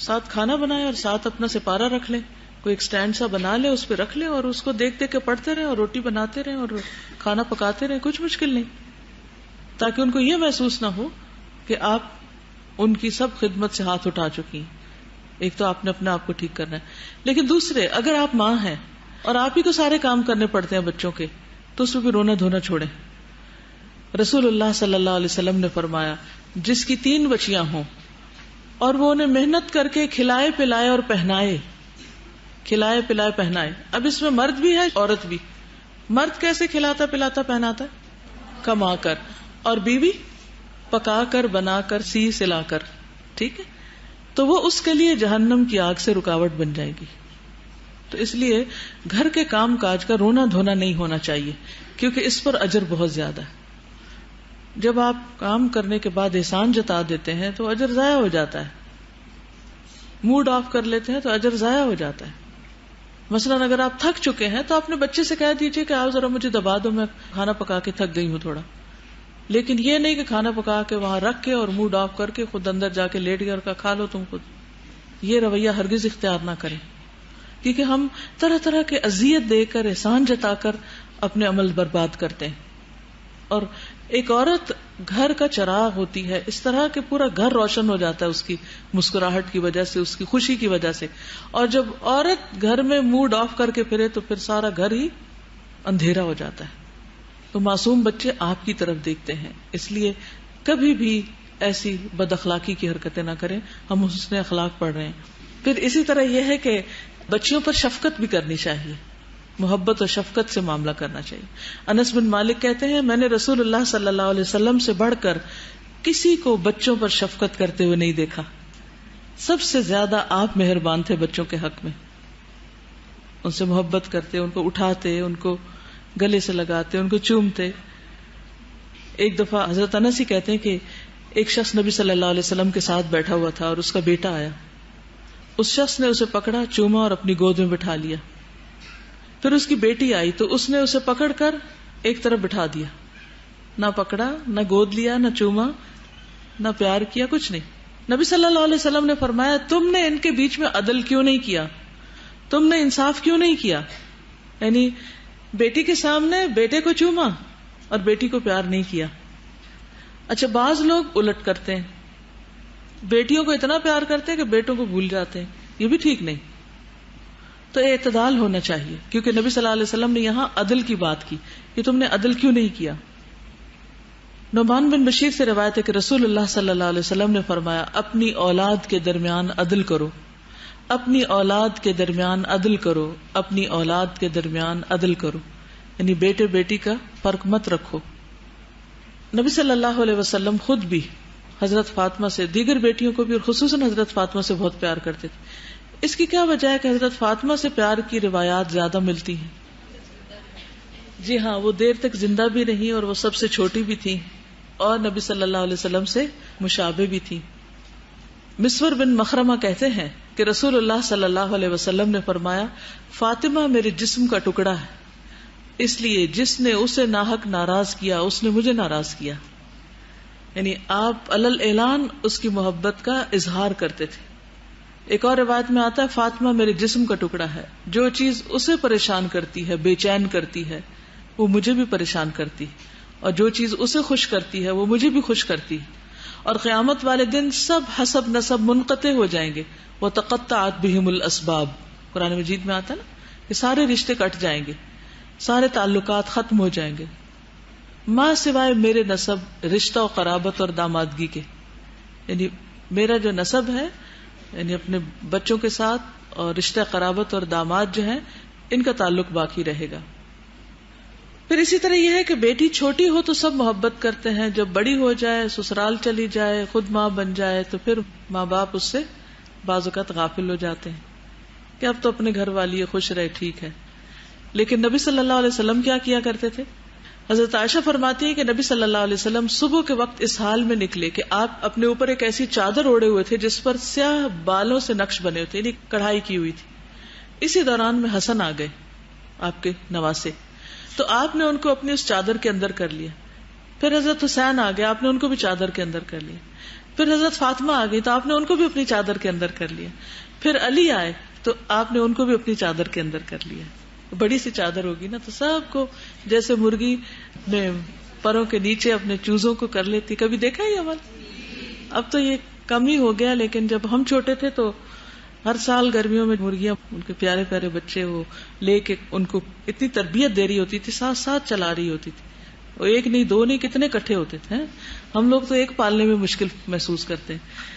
ساتھ کھانا بنائیں اور ساتھ اپنا سپارہ رکھ لیں، کوئی ایک سٹینڈ سا بنا لیں، اس پہ رکھ لیں اور اس کو دیکھ دیکھ کے پڑھتے رہیں اور روٹی بناتے رہیں اور کھانا پکاتے رہیں. کچھ مشکل نہیں، تاکہ ان کو یہ محسوس نہ ہو کہ آپ ان کی سب خدمت سے ہاتھ اٹھا چکی ہیں. ایک تو آپ نے اپنے آپ کو ٹھیک کرنا ہے، لیکن دوسرے اگر آپ ماں ہیں اور آپ ہی کو سارے کام کرنے پڑتے ہیں بچوں کے تو اس میں بھی رونا دھونا چھوڑیں. رسول اللہ صلی اللہ علیہ وسلم نے فرمایا جس کی 3 بچیاں ہوں اور وہ انہیں محنت کر کے کھلائے پلائے اور پہنائے، کھلائے پلائے پہنائے. اب اس میں مرد بھی ہے عورت بھی. مرد کیسے کھلاتا پلاتا پہناتا؟ کما کر، اور بیوی پکا کر بنا کر سی سلا کر. ٹھیک ہے، تو وہ اس کے لیے جہنم کی آگ سے رکاوٹ بن جائے گی. تو اس لیے گھر کے کام کاج کا رونا دھونا نہیں ہونا چاہیے، کیونکہ اس پر اجر بہت زیادہ ہے. جب آپ کام کرنے کے بعد احسان جتا دیتے ہیں تو اجر ضائع ہو جاتا ہے. موڈ آف کر لیتے ہیں تو اجر ضائع ہو جاتا ہے. مثلاً اگر آپ تھک چکے ہیں تو اپنے بچے سے کہہ دیجئے کہ آؤ ذرا مجھے دبا دو، میں کھانا پکا کے تھک گئی ہوں تھوڑا. لیکن یہ نہیں کہ کھانا پکا کے وہاں رکھ کے اور موڈ آف کر کے خود اندر جا کے لیٹ گیا اور کہا کھا لو تم خود. یہ رویہ ہرگز اختیار نہ کریں، کیونکہ ہم طرح طرح کے اذیت دے کر احسان جتا کر اپنے عمل برباد کرتے ہیں. اور ایک عورت گھر کا چراغ ہوتی ہے، اس طرح کہ پورا گھر روشن ہو جاتا ہے اس کی مسکراہٹ کی وجہ سے، اس کی خوشی کی وجہ سے. اور جب عورت گھر میں موڈ آف کر کے پھرے تو پھر سارا گھر ہی اندھیرا ہو جاتا ہے. تو معصوم بچے آپ کی طرف دیکھتے ہیں، اس لیے کبھی بھی ایسی بد اخلاقی کی حرکتیں نہ کریں. ہم حسن اخلاق پڑھ رہے ہیں. پھر اسی طرح یہ ہے کہ بچیوں پر شفقت بھی کرنی چاہیے. محبت اور شفقت سے معاملہ کرنا چاہیے. انس بن مالک کہتے ہیں میں نے رسول اللہ صلی اللہ علیہ وسلم سے بڑھ کر کسی کو بچوں پر شفقت کرتے ہوئے نہیں دیکھا. سب سے زیادہ آپ مہربان تھے بچوں کے حق میں. ان سے محبت کرتے، ان کو اٹھاتے، ان کو گلے سے لگاتے، ان کو چومتے. ایک دفعہ حضرت انس ہی کہتے ہیں کہ ایک شخص نبی صلی اللہ علیہ وسلم کے ساتھ بیٹھا ہوا تھا اور اس کا بیٹا آیا. اس شخص نے اسے پکڑا، چوما اور اپنی گود میں بٹھا لیا. پھر اس کی بیٹی آئی تو اس نے اسے پکڑ کر ایک طرف بٹھا دیا. نہ پکڑا، نہ گود لیا، نہ چوما، نہ پیار کیا، کچھ نہیں. نبی صلی اللہ علیہ وسلم نے فرمایا تم نے ان کے بیچ میں عدل کیوں نہیں کیا؟ تم نے انصاف کیوں نہیں کیا؟ یعنی بیٹی کے سامنے بیٹے کو چوما اور بیٹی کو پیار نہیں کیا. اچھا بعض لوگ الٹ کرتے ہیں، بیٹیوں کو اتنا پیار کرتے ہیں کہ بیٹوں کو بھول جاتے ہیں. یہ بھی ٹھیک نہیں. تو اعتدال ہونا چاہیے، کیونکہ نبی صلی اللہ علیہ وسلم نے یہاں عدل کی بات کی کہ تم نے عدل کیوں نہیں کیا. نعمان بن بشیر سے روایت ہے کہ رسول اللہ صلی اللہ علیہ وسلم نے فرمایا اپنی اولاد کے درمیان عدل کرو، اپنی اولاد کے درمیان عدل کرو، اپنی اولاد کے درمیان عدل کرو. یعنی بیٹے بیٹی کا فرق مت رکھو. نبی صلی اللہ علیہ وسلم خود بھی حضرت فاطمہ سے، دیگر بیٹیوں کو بھی اور خصوصاً حضرت فاطمہ سے بہت پیار کرتے تھے. اس کی کیا وجہ ہے کہ حضرت فاطمہ سے پیار کی روایات زیادہ ملتی ہیں؟ جی ہاں، وہ دیر تک زندہ بھی رہی اور وہ سب سے چھوٹی بھی تھی اور نبی صلی اللہ علیہ وسلم سے مشابہ بھی تھی. مسور بن مخرمہ کہتے ہیں کہ رسول اللہ صلی اللہ علیہ وسلم نے فرمایا فاطمہ میرے جسم کا ٹکڑا ہے، اس لیے جس نے اسے ناحق ناراض کیا اس نے مجھے ناراض کیا. یعنی آپ علل اعلان اس کی محبت کا اظہار کرتے تھے. ایک اور روایت میں آتا ہے فاطمہ میرے جسم کا ٹکڑا ہے، جو چیز اسے پریشان کرتی ہے، بے چین کرتی ہے، وہ مجھے بھی پریشان کرتی، اور جو چیز اسے خوش کرتی ہے وہ مجھے بھی خوش کرتی. اور قیامت والے دن سب حسب نسب منقطع ہو جائیں گے. وَتَقَطَّعَتْ بِهِمُ الْأَسْبَابُ، قرآن مجید میں آتا ہے نا کہ سارے رشتے کٹ جائیں گے، سارے تعلقات ختم ہو جائیں گے، ماں سوائے میرے نسب، رشتہ و قرابت اور دامادگی کے. یعنی میرا جو نسب ہے، یعنی اپنے بچوں کے ساتھ، اور رشتہ قرابت اور داماد جو ہیں ان کا تعلق باقی رہے گا. پھر اسی طرح یہ ہے کہ بیٹی چھوٹی ہو تو سب محبت کرتے ہیں، جب بڑی ہو جائے، سسرال چلی جائے، خود ماں بن جائے تو پھر ماں باپ اس سے بعض اوقات غافل ہو جاتے ہیں کہ اب تو اپنے گھر والی ہے، خوش رہے، ٹھیک ہے. لیکن نبی صلی اللہ علیہ وسلم کیا کرتے تھے؟ حضرت عائشہ فرماتی ہیں کہ نبی صلی اللہ علیہ وسلم صبح کے وقت اس حال میں نکلے کہ آپ اپنے اوپر ایک ایسی چادر اوڑے ہوئے تھے جس پر سیاہ بالوں سے نقش بنے ہوئے تھے، یعنی کڑھائی کی ہوئی تھی. اسی دوران میں حسن آ گئے، آپ کے نواسے، تو آپ نے ان کو اپنی اس چادر کے اندر کر لیا. پھر حضرت حسین آ گئے، آپ نے ان کو بھی چادر کے اندر کر لیا. پھر حضرت فاطمہ آ گئی تو آپ نے ان کو بھی اپنی چادر کے اندر کر لیا. پھر علی آئے تو آپ نے ان کو بھی اپنی چادر کے اندر کر لیا. بڑی سی چادر ہوگی نا تو سب کو، جیسے مرغی اپنے پروں کے نیچے اپنے چوزوں کو کر لیتی. کبھی دیکھا یہ عمل؟ اب تو یہ کم ہی ہو گیا، لیکن جب ہم چھوٹے تھے تو ہر سال گرمیوں میں مرغیاں، ان کے پیارے پیارے بچے وہ لے کے ان کو اتنی تربیت دے رہی ہوتی تھی، ساتھ ساتھ چلا رہی ہوتی تھی. وہ ایک نہیں، دو نہیں، کتنے کٹھے ہوتے تھے. ہم لوگ تو ایک پالنے میں مشکل محسوس کرتے ہیں.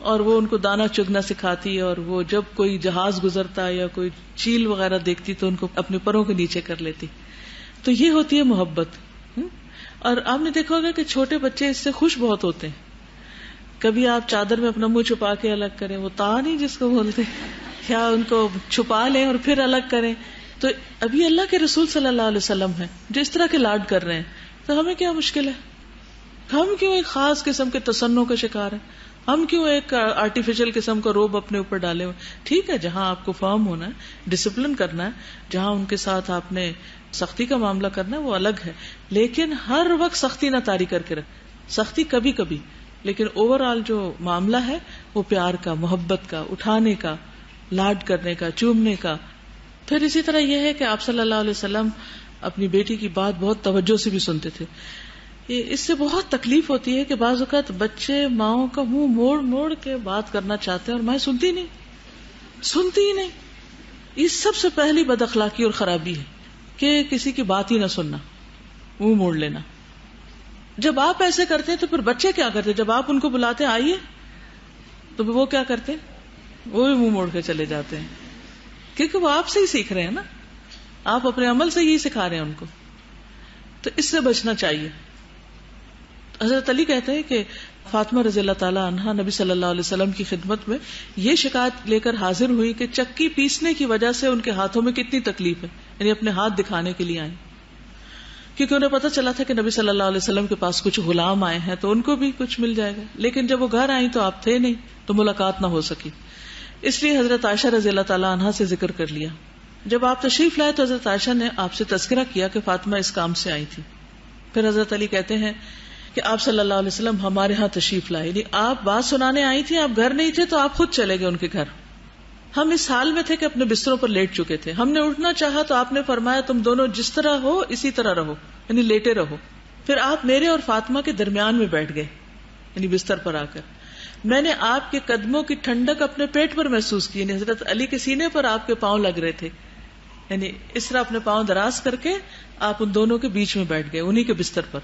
اور وہ ان کو دانا چگنا سکھاتی، اور وہ جب کوئی جہاز گزرتا یا کوئی چیل وغیرہ دیکھتی تو ان کو اپنے پروں کے نیچے کر لیتی. تو یہ ہوتی ہے محبت. اور آپ نے دیکھا ہوگا کہ چھوٹے بچے اس سے خوش بہت ہوتے ہیں. کبھی آپ چادر میں اپنا منہ چھپا کے الگ کریں، وہ تا نہیں جس کو بولتے، کیا ان کو چھپا لیں اور پھر الگ کریں. تو ابھی اللہ کے رسول صلی اللہ علیہ وسلم ہیں جو اس طرح کے لاڈ کر رہے ہیں، تو ہمیں کیا مشکل ہے؟ ہم کیوں ایک خاص قسم کے تصنع کا شکار ہیں؟ ہم کیوں ایک آرٹیفیشل قسم کا روب اپنے اوپر ڈالے ہوئے؟ ٹھیک ہے، جہاں آپ کو فرم ہونا ہے، ڈسپلن کرنا ہے، جہاں ان کے ساتھ آپ نے سختی کا معاملہ کرنا ہے، وہ الگ ہے. لیکن ہر وقت سختی نہ طاری کر کے رکھ، سختی کبھی کبھی، لیکن اوور آل جو معاملہ ہے وہ پیار کا، محبت کا، اٹھانے کا، لاڈ کرنے کا، چومنے کا. پھر اسی طرح یہ ہے کہ آپ صلی اللہ علیہ وسلم اپنی بیٹی کی بات بہت توجہ سے بھی سنتے تھے. اس سے بہت تکلیف ہوتی ہے کہ بعض اوقات بچے ماؤں کا منہ موڑ موڑ کے بات کرنا چاہتے ہیں اور ماں سنتی ہی نہیں. یہ سب سے پہلی بد اخلاقی اور خرابی ہے کہ کسی کی بات ہی نہ سننا، منہ موڑ لینا. جب آپ ایسے کرتے ہیں تو پھر بچے کیا کرتے ہیں؟ جب آپ ان کو بلاتے ہیں آئیے تو وہ کیا کرتے ہیں؟ وہ بھی منہ موڑ کے چلے جاتے ہیں، کیونکہ وہ آپ سے ہی سیکھ رہے ہیں نا. آپ اپنے عمل سے یہی سکھا رہے ہیں ان کو. تو اس سے بچنا چاہیے. حضرت علی کہتے ہیں کہ فاطمہ رضی اللہ تعالی عنہا نبی صلی اللہ علیہ وسلم کی خدمت میں یہ شکایت لے کر حاضر ہوئی کہ چکی پیسنے کی وجہ سے ان کے ہاتھوں میں کتنی تکلیف ہے. یعنی اپنے ہاتھ دکھانے کے لیے آئیں، کیونکہ انہیں پتا چلا تھا کہ نبی صلی اللہ علیہ وسلم کے پاس کچھ غلام آئے ہیں تو ان کو بھی کچھ مل جائے گا. لیکن جب وہ گھر آئیں تو آپ تھے نہیں، تو ملاقات نہ ہو سکی. اس لیے حضرت عائشہ رضی اللہ تعالی عنہا سے ذکر کر لیا. جب آپ تشریف لائے تو حضرت عائشہ نے آپ سے تذکرہ کیا کہ فاطمہ اس کام سے آئی تھی. پھر حضرت علی کہتے ہیں کہ آپ صلی اللہ علیہ وسلم ہمارے ہاں تشریف لائے، یعنی آپ بات سنانے آئی تھی، آپ گھر نہیں تھے تو آپ خود چلے گئے ان کے گھر. ہم اس حال میں تھے کہ اپنے بستروں پر لیٹ چکے تھے. ہم نے اٹھنا چاہا تو آپ نے فرمایا تم دونوں جس طرح ہو اسی طرح رہو، یعنی لیٹے رہو. پھر آپ میرے اور فاطمہ کے درمیان میں بیٹھ گئے، یعنی بستر پر آ کر. میں نے آپ کے قدموں کی ٹھنڈک اپنے پیٹ پر محسوس کی، یعنی حضرت علی کے سینے پر آپ کے پاؤں لگ رہے تھے. یعنی اس طرح اپنے پاؤں دراز کر کے آپ ان دونوں کے بیچ میں بیٹھ گئے، انہی کے بستر پر.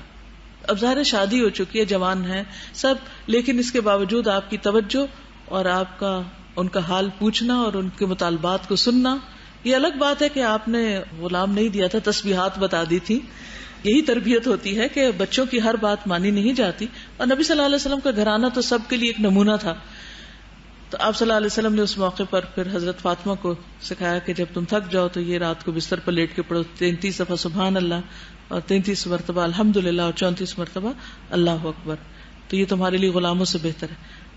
اب ظاہر شادی ہو چکی ہے، جوان ہیں سب، لیکن اس کے باوجود آپ کی توجہ اور آپ کا ان کا حال پوچھنا اور ان کے مطالبات کو سننا. یہ الگ بات ہے کہ آپ نے غلام نہیں دیا تھا، تسبیحات بتا دی تھی. یہی تربیت ہوتی ہے کہ بچوں کی ہر بات مانی نہیں جاتی. اور نبی صلی اللہ علیہ وسلم کا گھرانہ تو سب کے لیے ایک نمونہ تھا. تو آپ صلی اللہ علیہ وسلم نے اس موقع پر پھر حضرت فاطمہ کو سکھایا کہ جب تم تھک جاؤ تو یہ رات کو بستر پر لیٹ کے پڑھو 33 دفعہ سبحان اللہ اور 33 مرتبہ الحمدللہ اور 34 مرتبہ اللہ اکبر. تو یہ تمہارے لیے غلاموں سے بہتر ہے.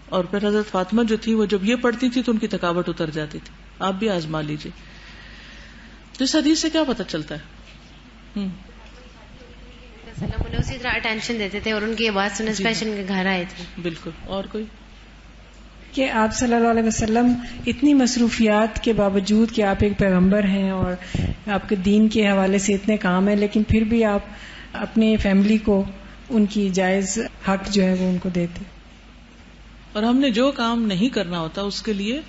اور پھر حضرت فاطمہ جو تھی وہ جب یہ پڑھتی تھی تو ان کی تھکاوٹ اتر جاتی تھی. آپ بھی آزما لیجیے. تو اس حدیث سے کیا پتہ چلتا ہے؟ انہیں اسی طرح اٹینشن دیتے تھے اور ان کی بات سننے اسپیشل کے گھر آئے تھے. بالکل. اور کوئی کہ آپ صلی اللہ علیہ وسلم اتنی مصروفیات کے باوجود کہ آپ ایک پیغمبر ہیں اور آپ کے دین کے حوالے سے اتنے کام ہیں، لیکن پھر بھی آپ اپنے فیملی کو ان کی جائز حق جو ہے وہ ان کو دیتے. اور ہم نے جو کام نہیں کرنا ہوتا اس کے لیے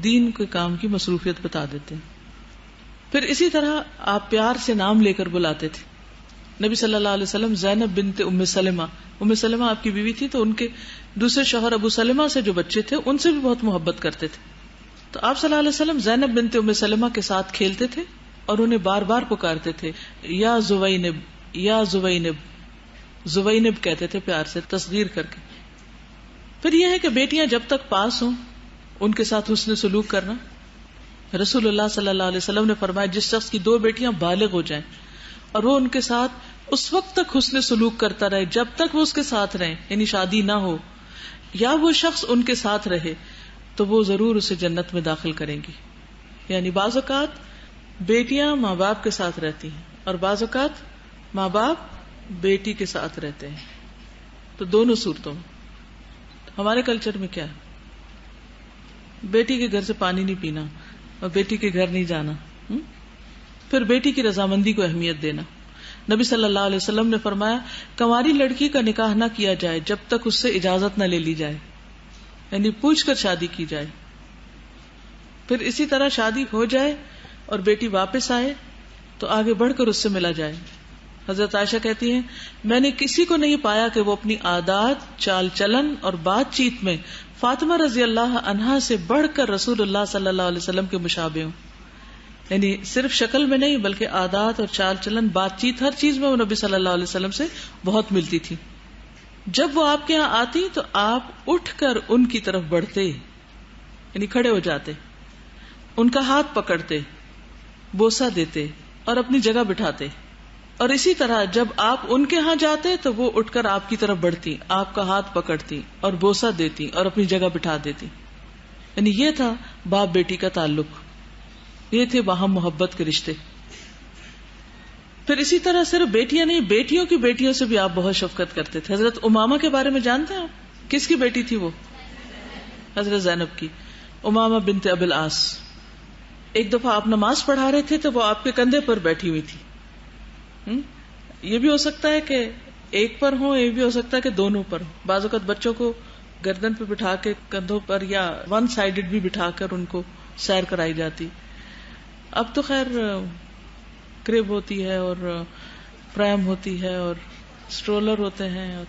دین کے کام کی مصروفیت بتا دیتے ہیں. پھر اسی طرح آپ پیار سے نام لے کر بلاتے تھے. نبی صلی اللہ علیہ وسلم زینب بنت ام سلمہ آپ کی بیوی تھی، تو ان کے دوسرے شوہر ابو سلمہ سے جو بچے تھے ان سے بھی بہت محبت کرتے تھے. تو آپ صلی اللہ علیہ وسلم زینب بنت ام سلمہ کے ساتھ کھیلتے تھے اور انہیں بار بار پکارتے تھے یا زوینب یا زوینب. زوینب کہتے تھے پیار سے تصغیر کر کے. پھر یہ ہے کہ بیٹیاں جب تک پاس ہوں ان کے ساتھ حسن سلوک کرنا. رسول اللہ صلی اللہ علیہ وسلم نے فرمایا جس شخص کی 2 بیٹیاں بالغ ہو جائیں اور وہ ان کے ساتھ اس وقت تک حسن سلوک کرتا رہے جب تک وہ اس کے ساتھ رہیں، یعنی شادی نہ ہو یا وہ شخص ان کے ساتھ رہے، تو وہ ضرور اسے جنت میں داخل کریں گی. یعنی بعض اوقات بیٹیاں ماں باپ کے ساتھ رہتی ہیں اور بعض اوقات ماں باپ بیٹی کے ساتھ رہتے ہیں. تو دونوں صورتوں میں ہمارے کلچر میں کیا ہے، بیٹی کے گھر سے پانی نہیں پینا اور بیٹی کے گھر نہیں جانا. پھر بیٹی کی رضامندی کو اہمیت دینا. نبی صلی اللہ علیہ وسلم نے فرمایا کنواری لڑکی کا نکاح نہ کیا جائے جب تک اس سے اجازت نہ لے لی جائے، یعنی پوچھ کر شادی کی جائے. پھر اسی طرح شادی ہو جائے اور بیٹی واپس آئے تو آگے بڑھ کر اس سے ملا جائے. حضرت عائشہ کہتی ہیں میں نے کسی کو نہیں پایا کہ وہ اپنی عادات، چال چلن اور بات چیت میں فاطمہ رضی اللہ عنہا سے بڑھ کر رسول اللہ صلی اللہ علیہ وسلم کے مشابہ ہوں. یعنی صرف شکل میں نہیں بلکہ عادات اور چال چلن، بات چیت، ہر چیز میں وہ نبی صلی اللہ علیہ وسلم سے بہت ملتی تھی. جب وہ آپ کے یہاں آتی تو آپ اٹھ کر ان کی طرف بڑھتے، یعنی کھڑے ہو جاتے، ان کا ہاتھ پکڑتے، بوسہ دیتے اور اپنی جگہ بٹھاتے. اور اسی طرح جب آپ ان کے ہاں جاتے تو وہ اٹھ کر آپ کی طرف بڑھتی، آپ کا ہاتھ پکڑتی اور بوسہ دیتی اور اپنی جگہ بٹھا دیتی. یعنی یہ تھا باپ بیٹی کا تعلق، یہ تھے باہم محبت کے رشتے. پھر اسی طرح صرف بیٹیاں نہیں، بیٹیوں کی بیٹیوں سے بھی آپ بہت شفقت کرتے تھے. حضرت امامہ کے بارے میں جانتے ہیں آپ؟ کس کی بیٹی تھی وہ؟ حضرت زینب کی. امامہ بنت ابی العاص. ایک دفعہ آپ نماز پڑھا رہے تھے تو وہ آپ کے کندھے پر بیٹھی ہوئی تھی. یہ بھی ہو سکتا ہے کہ ایک پر ہو، یہ بھی ہو سکتا ہے کہ دونوں پر ہو. بعض اوقات بچوں کو گردن پہ بٹھا کے کندھوں پر یا ون سائیڈڈ بھی بٹھا کر ان کو سیر کرائی جاتی. اب تو خیر کرب ہوتی ہے اور پریم ہوتی ہے اور سٹرولر ہوتے ہیں اور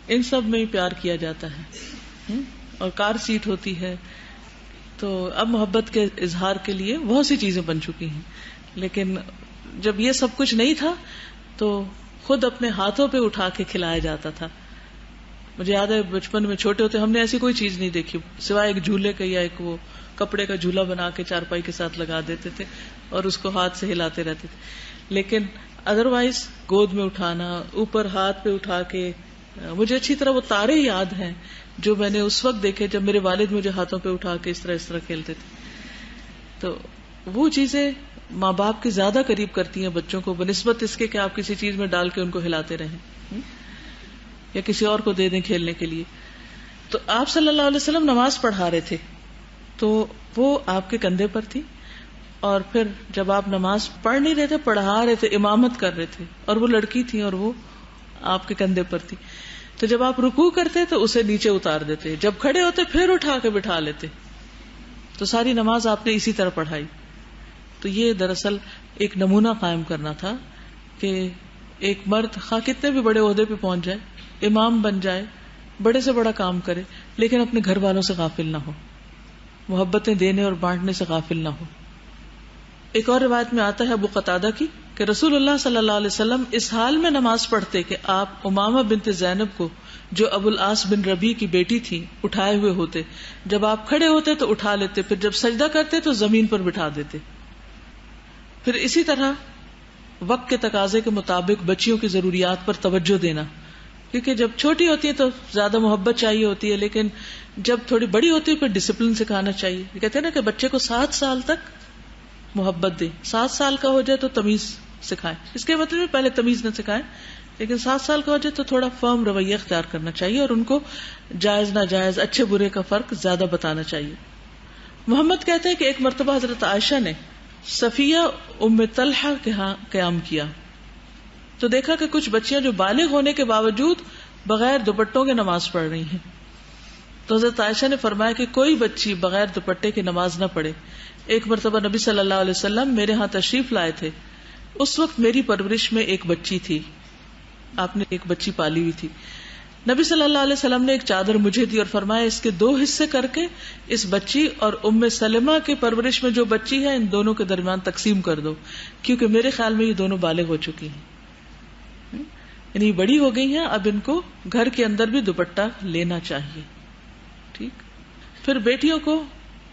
ان سب میں ہی پیار کیا جاتا ہے اور کار سیٹ ہوتی ہے. تو اب محبت کے اظہار کے لیے بہت سی چیزیں بن چکی ہیں. لیکن جب یہ سب کچھ نہیں تھا تو خود اپنے ہاتھوں پہ اٹھا کے کھلایا جاتا تھا. مجھے یاد ہے بچپن میں چھوٹے ہوتے ہم نے ایسی کوئی چیز نہیں دیکھی سوائے ایک جھولے کا یا ایک وہ کپڑے کا جھولا بنا کے چارپائی کے ساتھ لگا دیتے تھے اور اس کو ہاتھ سے ہلاتے رہتے تھے. لیکن ادروائز گود میں اٹھانا, اوپر ہاتھ پہ اٹھا کے, مجھے اچھی طرح وہ تارے یاد ہیں جو میں نے اس وقت دیکھے جب میرے والد مجھے ہاتھوں پہ اٹھا کے اس طرح کھیلتے تھے. تو وہ چیزیں ماں باپ کے زیادہ قریب کرتی ہیں بچوں کو بنسبت اس کے کہ آپ کسی چیز میں ڈال کے ان کو ہلاتے رہیں یا کسی اور کو دے دیں کھیلنے کے لیے. تو آپ صلی اللہ علیہ وسلم نماز پڑھا رہے تھے تو وہ آپ کے کندھے پر تھی, اور پھر جب آپ نماز پڑھ نہیں رہے تھے پڑھا رہے تھے, امامت کر رہے تھے, اور وہ لڑکی تھی اور وہ آپ کے کندھے پر تھی. تو جب آپ رکوع کرتے تو اسے نیچے اتار دیتے, جب کھڑے ہوتے پھر اٹھا کے بٹھا لیتے. تو ساری نماز آپ نے اسی طرح پڑھائی. تو یہ دراصل ایک نمونہ قائم کرنا تھا کہ ایک مرد خواہ کتنے بھی بڑے عہدے پہ پہنچ جائے, امام بن جائے, بڑے سے بڑا کام کرے, لیکن اپنے گھر والوں سے غافل نہ ہو, محبتیں دینے اور بانٹنے سے غافل نہ ہو. ایک اور روایت میں آتا ہے ابو قتادہ کی کہ رسول اللہ صلی اللہ علیہ وسلم اس حال میں نماز پڑھتے کہ آپ امامہ بنت زینب کو, جو ابو العاص بن ربیع کی بیٹی تھی, اٹھائے ہوئے ہوتے. جب آپ کھڑے ہوتے تو اٹھا لیتے, پھر جب سجدہ کرتے تو زمین پر بٹھا دیتے. پھر اسی طرح وقت کے تقاضے کے مطابق بچیوں کی ضروریات پر توجہ دینا, کیونکہ جب چھوٹی ہوتی ہے تو زیادہ محبت چاہیے ہوتی ہے, لیکن جب تھوڑی بڑی ہوتی ہے پھر ڈسپلن سکھانا چاہیے. کہتے ہیں نا کہ بچے کو 7 سال تک محبت دیں, 7 سال کا ہو جائے تو تمیز سکھائیں. اس کے مطلب پہلے تمیز نہ سکھائیں, لیکن 7 سال کا ہو جائے تو تھوڑا فرم رویہ اختیار کرنا چاہیے اور ان کو جائز ناجائز اچھے برے کا فرق زیادہ بتانا چاہیے. محمد کہتے ہیں کہ ایک مرتبہ حضرت عائشہ نے صفیہ ام طلحہ کے ہاں قیام کیا تو دیکھا کہ کچھ بچیاں جو بالغ ہونے کے باوجود بغیر دوپٹوں کے نماز پڑھ رہی ہیں. تو حضرت عائشہ نے فرمایا کہ کوئی بچی بغیر دوپٹے کی نماز نہ پڑھے. ایک مرتبہ نبی صلی اللہ علیہ وسلم میرے ہاں تشریف لائے تھے. اس وقت میری پرورش میں ایک بچی تھی, آپ نے ایک بچی پالی ہوئی تھی. نبی صلی اللہ علیہ وسلم نے ایک چادر مجھے دی اور فرمایا اس کے 2 حصے کر کے اس بچی اور ام سلمہ کی پرورش میں جو بچی ہے ان دونوں کے درمیان تقسیم کر دو, کیونکہ میرے خیال میں یہ دونوں بالغ ہو چکی ہیں, یعنی بڑی ہو گئی ہیں, اب ان کو گھر کے اندر بھی دوپٹہ لینا چاہیے. ٹھیک. پھر بیٹیوں کو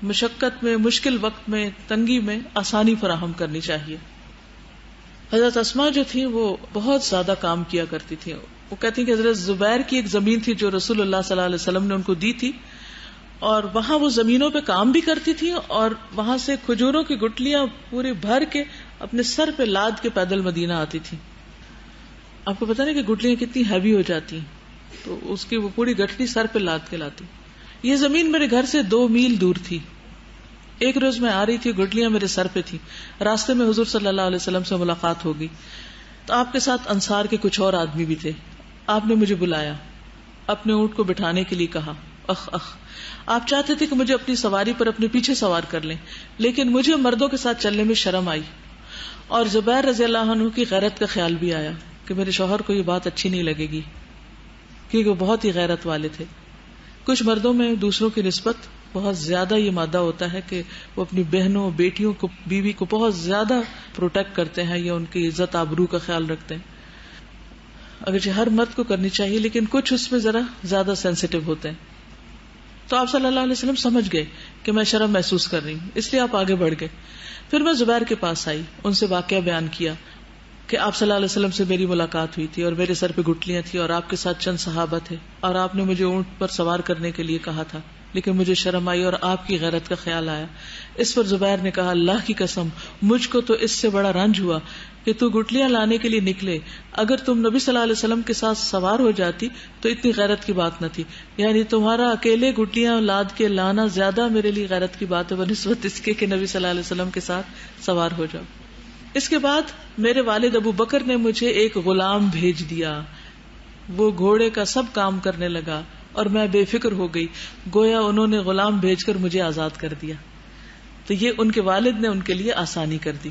مشقت میں, مشکل وقت میں, تنگی میں آسانی فراہم کرنی چاہیے. حضرت اسماء جو تھی وہ بہت زیادہ کام کیا کرتی تھی. وہ کہتی ہیں کہ حضرت زبیر کی ایک زمین تھی جو رسول اللہ صلی اللہ علیہ وسلم نے ان کو دی تھی, اور وہاں وہ زمینوں پہ کام بھی کرتی تھی اور وہاں سے کھجوروں کی گٹلیاں پوری بھر کے اپنے سر پہ لاد کے پیدل مدینہ آتی تھی. آپ کو پتا نہیں کہ گٹلیاں کتنی ہیوی ہو جاتی ہیں, تو اس کی وہ پوری گٹھلی سر پہ لاد کے لاتی. یہ زمین میرے گھر سے 2 میل دور تھی. ایک روز میں آ رہی تھی, گٹلیاں میرے سر پہ تھی. راستے میں حضور صلی اللہ علیہ وسلم سے ملاقات ہو گئی تو آپ کے ساتھ انصار کے کچھ اور آدمی بھی تھے. آپ نے مجھے بلایا, اپنے اونٹ کو بٹھانے کے لیے کہا. آپ چاہتے تھے کہ مجھے اپنی سواری پر اپنے پیچھے سوار کر لیں, لیکن مجھے مردوں کے ساتھ چلنے میں شرم آئی, اور زبیر رضی اللہ عنہ کی غیرت کا خیال بھی آیا کہ میرے شوہر کو یہ بات اچھی نہیں لگے گی, کیونکہ وہ بہت ہی غیرت والے تھے. کچھ مردوں میں دوسروں کی نسبت بہت زیادہ یہ مادہ ہوتا ہے کہ وہ اپنی بہنوں, بیٹیوں کو, بیوی کو بہت زیادہ پروٹیکٹ کرتے ہیں یا ان کی عزت آبرو کا خیال رکھتے ہیں. اگرچہ ہر مرد کو کرنی چاہیے, لیکن کچھ اس میں ذرا زیادہ سینسیٹیو ہوتے ہیں. تو آپ صلی اللہ علیہ وسلم سمجھ گئے کہ میں شرم محسوس کر رہی ہوں, اس لیے آپ آگے بڑھ گئے. پھر میں زبیر کے پاس آئی, ان سے واقعہ بیان کیا کہ آپ صلی اللہ علیہ وسلم سے میری ملاقات ہوئی تھی اور میرے سر پہ گٹلیاں تھی اور آپ کے ساتھ چند صحابہ تھے, اور آپ نے مجھے اونٹ پر سوار کرنے کے لیے کہا تھا, لیکن مجھے شرم آئی اور آپ کی غیرت کا خیال آیا. اس پر زبیر نے کہا, اللہ کی قسم مجھ کو تو اس سے بڑا رنج ہوا کہ تو گٹلیاں لانے کے لیے نکلے. اگر تم نبی صلی اللہ علیہ وسلم کے ساتھ سوار ہو جاتی تو اتنی غیرت کی بات نہ تھی. یعنی تمہارا اکیلے گٹلیاں لاد کے لانا زیادہ میرے لیے غیرت کی بات ہے بنسبت اس کے کہ نبی صلی اللہ علیہ وسلم کے ساتھ سوار ہو جاؤ. اس کے بعد میرے والد ابو بکر نے مجھے ایک غلام بھیج دیا. وہ گھوڑے کا سب کام کرنے لگا اور میں بے فکر ہو گئی, گویا انہوں نے غلام بھیج کر مجھے آزاد کر دیا. تو یہ ان کے والد نے ان کے لیے آسانی کر دی.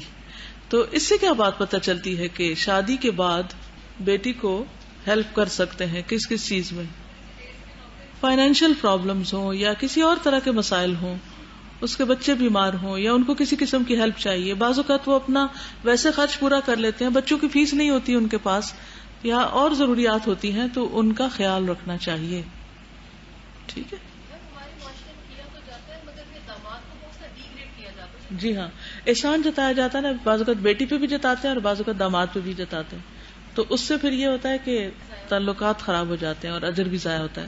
تو اس سے کیا بات پتہ چلتی ہے کہ شادی کے بعد بیٹی کو ہیلپ کر سکتے ہیں کس کس چیز میں, فائنینشیل پرابلمز ہوں یا کسی اور طرح کے مسائل ہوں, اس کے بچے بیمار ہوں یا ان کو کسی قسم کی ہیلپ چاہیے. بعض اوقات وہ اپنا ویسے خرچ پورا کر لیتے ہیں, بچوں کی فیس نہیں ہوتی ان کے پاس یا اور ضروریات ہوتی ہیں, تو ان کا خیال رکھنا چاہیے. ٹھیک ہے. جی ہاں, احسان جتایا جاتا ہے نا, بعض اوقات بیٹی پہ بھی جتاتے ہیں اور بعض اوقات داماد پہ بھی جتاتے ہیں, تو اس سے پھر یہ ہوتا ہے کہ تعلقات خراب ہو جاتے ہیں اور اجر بھی ضائع ہوتا ہے.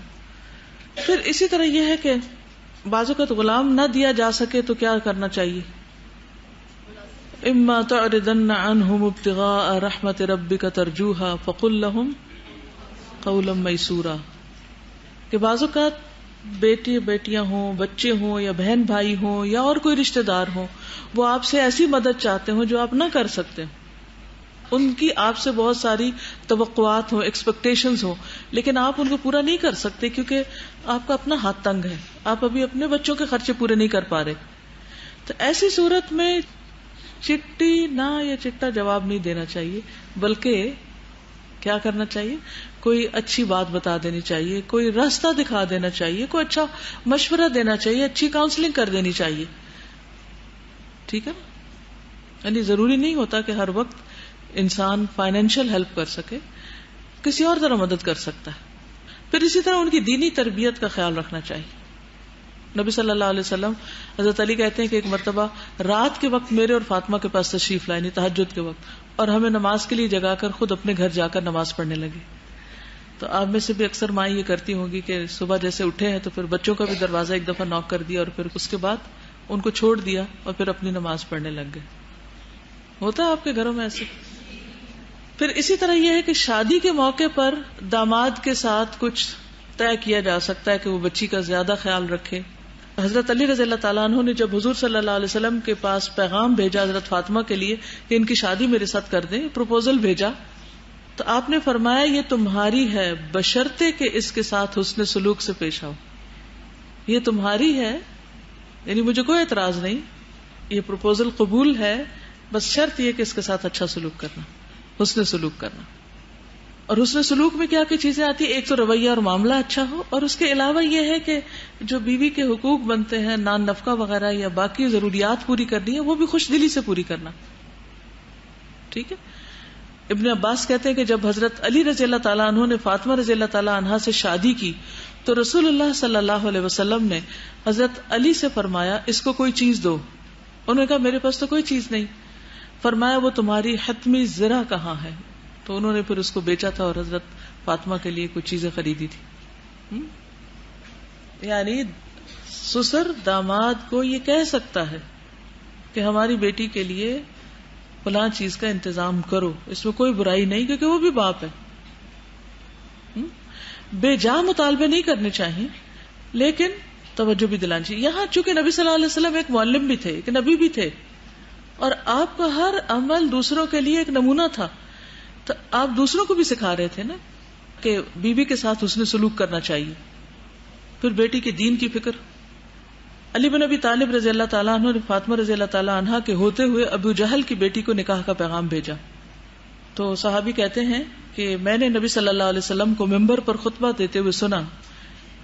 پھر اسی طرح یہ ہے کہ بعض اوقات غلام نہ دیا جا سکے تو کیا کرنا چاہیے؟ اما تعرضن عنهم ابتغاء رحمت ربک ترجوها فقل لهم قولا میسورا, کہ بعض اوقات بیٹیاں ہوں, بچے ہوں یا بہن بھائی ہوں یا اور کوئی رشتہ دار ہوں, وہ آپ سے ایسی مدد چاہتے ہوں جو آپ نہ کر سکتے, ان کی آپ سے بہت ساری توقعات ہوں, ایکسپیکٹیشنز ہوں, لیکن آپ ان کو پورا نہیں کر سکتے کیونکہ آپ کا اپنا ہاتھ تنگ ہے, آپ ابھی اپنے بچوں کے خرچے پورے نہیں کر پا رہے. تو ایسی صورت میں چٹی نہ یا چٹا جواب نہیں دینا چاہیے, بلکہ کیا کرنا چاہیے؟ کوئی اچھی بات بتا دینی چاہیے, کوئی راستہ دکھا دینا چاہیے, کوئی اچھا مشورہ دینا چاہیے, اچھی کاؤنسلنگ کر دینی چاہیے. ٹھیک ہے, یعنی ضروری نہیں ہوتا کہ ہر وقت انسان فائنینشیل ہیلپ کر سکے, کسی اور طرح مدد کر سکتا ہے. پھر اسی طرح ان کی دینی تربیت کا خیال رکھنا چاہیے. نبی صلی اللہ علیہ وسلم, حضرت علی کہتے ہیں کہ ایک مرتبہ رات کے وقت میرے اور فاطمہ کے پاس تشریف لائے, تہجد کے وقت, اور ہمیں نماز کے لیے جگا کر خود اپنے گھر جا کر نماز پڑھنے لگے. تو آپ میں سے بھی اکثر مائیں یہ کرتی ہوں گی کہ صبح جیسے اٹھے ہیں تو پھر بچوں کا بھی دروازہ ایک دفعہ نوک کر دیا اور پھر اس کے بعد ان کو چھوڑ دیا اور پھر اپنی نماز پڑھنے لگ گئے. ہوتا ہے آپ کے گھروں میں ایسے؟ پھر اسی طرح یہ ہے کہ شادی کے موقع پر داماد کے ساتھ کچھ طے کیا جا سکتا ہے کہ وہ بچی کا زیادہ خیال رکھے. حضرت علی رضی اللہ تعالیٰ عنہ نے جب حضور صلی اللہ علیہ وسلم کے پاس پیغام بھیجا حضرت فاطمہ کے لیے کہ ان کی شادی میرے ساتھ کر دیں, پروپوزل بھیجا, تو آپ نے فرمایا یہ تمہاری ہے بشرطے کہ اس کے ساتھ حسن سلوک سے پیش آؤ. یہ تمہاری ہے, یعنی مجھے کوئی اعتراض نہیں, یہ پروپوزل قبول ہے, بس شرط یہ کہ اس کے ساتھ اچھا سلوک کرنا, حسن سلوک کرنا. اور حسن سلوک میں کیا کی چیزیں آتی ہیں؟ ایک تو رویہ اور معاملہ اچھا ہو, اور اس کے علاوہ یہ ہے کہ جو بیوی کے حقوق بنتے ہیں, نان نفقہ وغیرہ یا باقی ضروریات پوری کرنی ہے, وہ بھی خوش دلی سے پوری کرنا. ٹھیک ہے. ابن عباس کہتے ہیں کہ جب حضرت علی رضی اللہ تعالیٰ عنہ نے فاطمہ رضی اللہ تعالیٰ عنہا سے شادی کی تو رسول اللہ صلی اللہ علیہ وسلم نے حضرت علی سے فرمایا اس کو کوئی چیز دو. انہوں نے کہا میرے پاس تو کوئی چیز نہیں. فرمایا وہ تمہاری حتمی زرہ کہاں ہے؟ تو انہوں نے پھر اس کو بیچا تھا اور حضرت فاطمہ کے لیے کچھ چیزیں خریدی تھی. یعنی سسر داماد کو یہ کہہ سکتا ہے کہ ہماری بیٹی کے لیے فلاں چیز کا انتظام کرو, اس میں کوئی برائی نہیں, کیونکہ وہ بھی باپ ہے. بے جا مطالبے نہیں کرنے چاہیے, لیکن توجہ بھی دلانی چاہیے. یہاں چونکہ نبی صلی اللہ علیہ وسلم ایک معلم بھی تھے, ایک نبی بھی تھے, اور آپ کا ہر عمل دوسروں کے لیے ایک نمونہ تھا, تو آپ دوسروں کو بھی سکھا رہے تھے نا کہ بیوی کے ساتھ حسن سلوک کرنا چاہیے. پھر بیٹی کے دین کی فکر. علی بن ابی طالب رضی اللہ تعالیٰ عنہ نے فاطمہ رضی اللہ تعالیٰ عنہا کے ہوتے ہوئے ابو جہل کی بیٹی کو نکاح کا پیغام بھیجا. تو صحابی کہتے ہیں کہ میں نے نبی صلی اللہ علیہ وسلم کو ممبر پر خطبہ دیتے ہوئے سنا,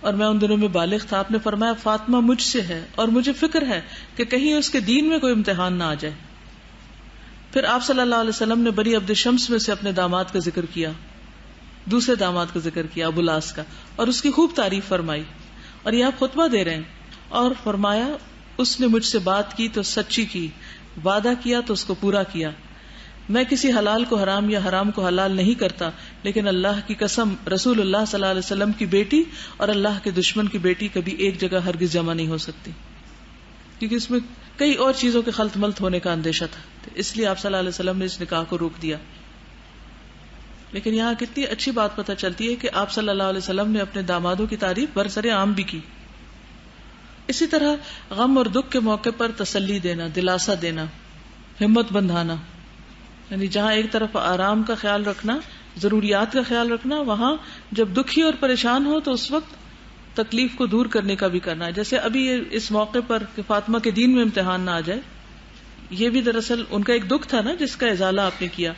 اور میں ان دنوں میں بالغ تھا. آپ نے فرمایا فاطمہ مجھ سے ہے اور مجھے فکر ہے کہ کہیں اس کے دین میں کوئی امتحان نہ آ جائے. پھر آپ صلی اللہ علیہ وسلم نے بری عبد شمس میں سے اپنے داماد کا ذکر کیا, دوسرے داماد کا ذکر کیا ابو لاس کا, اور اس کی خوب تعریف فرمائی. اور یہ آپ خطبہ دے رہے ہیں, اور فرمایا اس نے مجھ سے بات کی تو سچی کی, وعدہ کیا تو اس کو پورا کیا. میں کسی حلال کو حرام یا حرام کو حلال نہیں کرتا, لیکن اللہ کی قسم رسول اللہ صلی اللہ علیہ وسلم کی بیٹی اور اللہ کے دشمن کی بیٹی کبھی ایک جگہ ہرگز جمع نہیں ہو سکتی, کیونکہ اس میں کئی اور چیزوں کے خلط ملط ہونے کا اندیشہ تھا. اس لیے آپ صلی اللہ علیہ وسلم نے اس نکاح کو روک دیا. لیکن یہاں کتنی اچھی بات پتہ چلتی ہے کہ آپ صلی اللہ علیہ وسلم نے اپنے دامادوں کی تعریف برسر عام بھی کی. اسی طرح غم اور دکھ کے موقع پر تسلی دینا, دلاسا دینا, ہمت بندھانا, یعنی جہاں ایک طرف آرام کا خیال رکھنا, ضروریات کا خیال رکھنا, وہاں جب دکھی اور پریشان ہو تو اس وقت تکلیف کو دور کرنے کا بھی کرنا ہے. جیسے ابھی اس موقع پر کہ فاطمہ کے دین میں امتحان نہ آ جائے, یہ بھی دراصل ان کا ایک دکھ تھا نا جس کا ازالہ آپ نے کیا.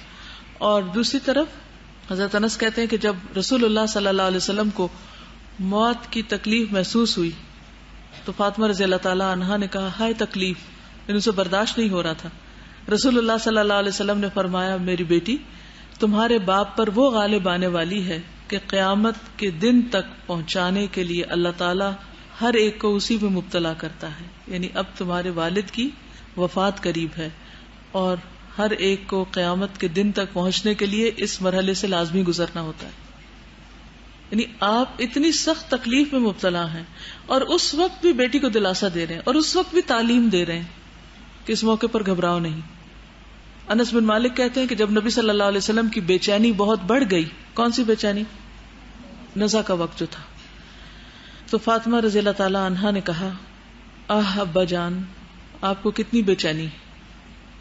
اور دوسری طرف حضرت انس کہتے ہیں کہ جب رسول اللہ صلی اللہ علیہ وسلم کو موت کی تکلیف محسوس ہوئی تو فاطمہ رضی اللہ تعالی عنہا نے کہا ہائے تکلیف، ان سے برداشت نہیں ہو رہا تھا. رسول اللہ صلی اللہ علیہ وسلم نے فرمایا میری بیٹی تمہارے باپ پر وہ غالب آنے والی ہے کہ قیامت کے دن تک پہنچانے کے لیے اللہ تعالیٰ ہر ایک کو اسی میں مبتلا کرتا ہے. یعنی اب تمہارے والد کی وفات قریب ہے اور ہر ایک کو قیامت کے دن تک پہنچنے کے لیے اس مرحلے سے لازمی گزرنا ہوتا ہے. یعنی آپ اتنی سخت تکلیف میں مبتلا ہیں اور اس وقت بھی بیٹی کو دلاسا دے رہے ہیں اور اس وقت بھی تعلیم دے رہے ہیں کہ اس موقع پر گھبراؤ نہیں. انس بن مالک کہتے ہیں کہ جب نبی صلی اللہ علیہ وسلم کی بے چینی بہت بڑھ گئی. کون سی بے چینی؟ نزا کا وقت جو تھا. تو فاطمہ رضی اللہ تعالی عنہا نے کہا آہ ابا جان آپ کو کتنی بے چینی.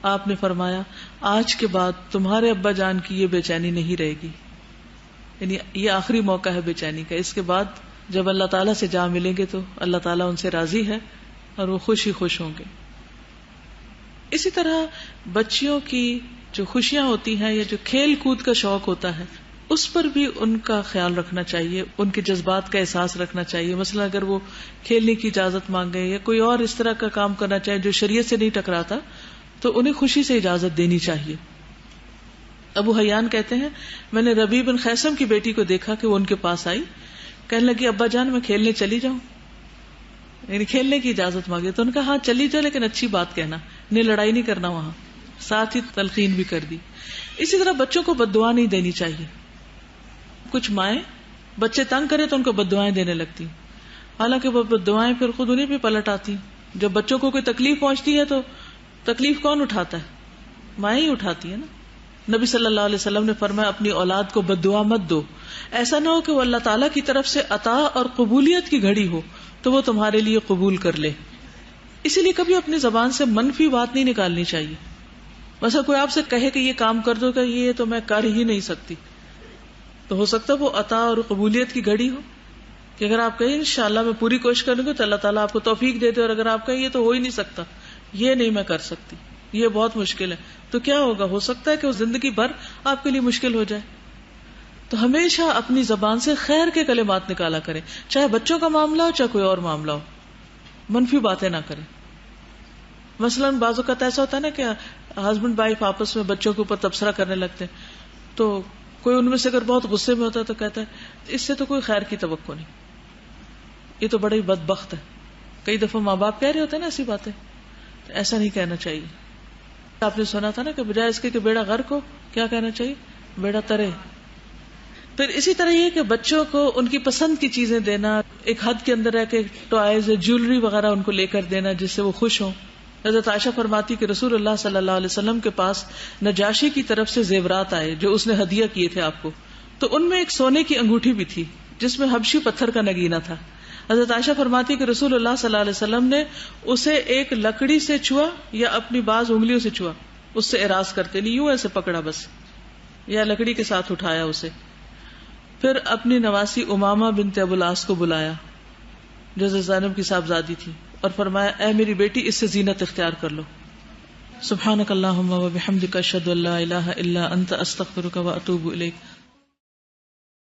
آپ نے فرمایا آج کے بعد تمہارے ابا جان کی یہ بے چینی نہیں رہے گی. یعنی یہ آخری موقع ہے بے چینی کا. اس کے بعد جب اللہ تعالیٰ سے جا ملیں گے تو اللہ تعالیٰ ان سے راضی ہے اور وہ خوش ہی خوش ہوں گے. اسی طرح بچیوں کی جو خوشیاں ہوتی ہیں یا جو کھیل کود کا شوق ہوتا ہے اس پر بھی ان کا خیال رکھنا چاہیے، ان کے جذبات کا احساس رکھنا چاہیے. مثلا اگر وہ کھیلنے کی اجازت مانگے یا کوئی اور اس طرح کا کام کرنا چاہے جو شریعت سے نہیں ٹکراتا تو انہیں خوشی سے اجازت دینی چاہیے. ابو حیان کہتے ہیں میں نے ربیع بن خیثم کی بیٹی کو دیکھا کہ وہ ان کے پاس آئی، کہنے لگی ابا جان میں کھیلنے چلی جاؤں، یعنی کھیلنے کی اجازت مانگی. تو ان کا ہاں چلی جاؤ لیکن اچھی بات کہنا، انہیں لڑائی نہیں کرنا وہاں. ساتھ ہی تلقین بھی کر دی. اسی طرح بچوں کو بد دعا نہیں دینی چاہیے. کچھ مائیں بچے تنگ کرے تو ان کو بد دعائیں دینے لگتی، حالانکہ وہ بد دعائیں پھر خود انہیں بھی پلٹ آتی. جب بچوں کو کوئی تکلیف پہنچتی ہے تو تکلیف کون اٹھاتا ہے؟ مائیں ہی اٹھاتی ہے نا. نبی صلی اللہ علیہ وسلم نے فرمایا اپنی اولاد کو بد دعا مت دو. ایسا نہ ہو کہ وہ اللہ تعالیٰ کی طرف سے عطا اور قبولیت کی گھڑی ہو تو وہ تمہارے لیے قبول کر لے. اسی لیے کبھی اپنی زبان سے منفی بات نہیں نکالنی چاہیے. مثلا کوئی آپ سے کہے کہ یہ کام کر دو کہ یہ تو میں کر ہی نہیں سکتی، تو ہو سکتا ہے وہ عطا اور قبولیت کی گھڑی ہو کہ اگر آپ کہیں انشاءاللہ میں پوری کوشش کروں گی تو اللہ تعالیٰ آپ کو توفیق دے دے، اور اگر آپ کہیں یہ تو ہو ہی نہیں سکتا، یہ نہیں میں کر سکتی، یہ بہت مشکل ہے، تو کیا ہوگا؟ ہو سکتا ہے کہ وہ زندگی بھر آپ کے لیے مشکل ہو جائے. تو ہمیشہ اپنی زبان سے خیر کے کلمات نکالا کریں، چاہے بچوں کا معاملہ ہو چاہے کوئی اور معاملہ ہو. منفی باتیں نہ کریں. مثلاً بعض اوقات ایسا ہوتا ہے نا کہ ہسبینڈ وائف آپس میں بچوں کے اوپر تبصرہ کرنے لگتے ہیں، تو کوئی ان میں سے اگر بہت غصے میں ہوتا ہے تو کہتا ہے اس سے تو کوئی خیر کی توقع نہیں، یہ تو بڑا ہی بدبخت ہے. کئی دفعہ ماں باپ کہہ رہے ہوتے ہیں نا ایسی باتیں، ایسا نہیں کہنا چاہیے. آپ نے سنا تھا نا کہ بجائے اس کے کہ بیڑا غرق ہو، کیا کہنا چاہیے؟ بیڑا ترے. پھر اسی طرح یہ کہ بچوں کو ان کی پسند کی چیزیں دینا، ایک حد کے اندر رہ کے ٹوائز جیولری وغیرہ ان کو لے کر دینا جس سے وہ خوش ہوں. حضرت عائشہ فرماتی کہ رسول اللہ صلی اللہ علیہ وسلم کے پاس نجاشی کی طرف سے زیورات آئے جو اس نے ہدیہ کیے تھے آپ کو، تو ان میں ایک سونے کی انگوٹھی بھی تھی جس میں حبشی پتھر کا نگینہ تھا. حضرت عائشہ فرماتی کہ رسول اللہ صلی اللہ علیہ وسلم نے اسے ایک لکڑی سے چھوا یا اپنی بعض انگلیوں سے چھوا، اس سے اعراض کرتے نہیں، یوں ایسے پکڑا بس، یا لکڑی کے ساتھ اٹھایا اسے. پھر اپنی نواسی امامہ بنت ابو العاص کو بلایا جو زینب کی صاحبزادی تھی، اور فرمایا اے میری بیٹی اس سے زینت اختیار کر لو. سبحانک اللہم و بحمدک اشہد ان لا الہ الا انت استغفرک و اتوب الیک.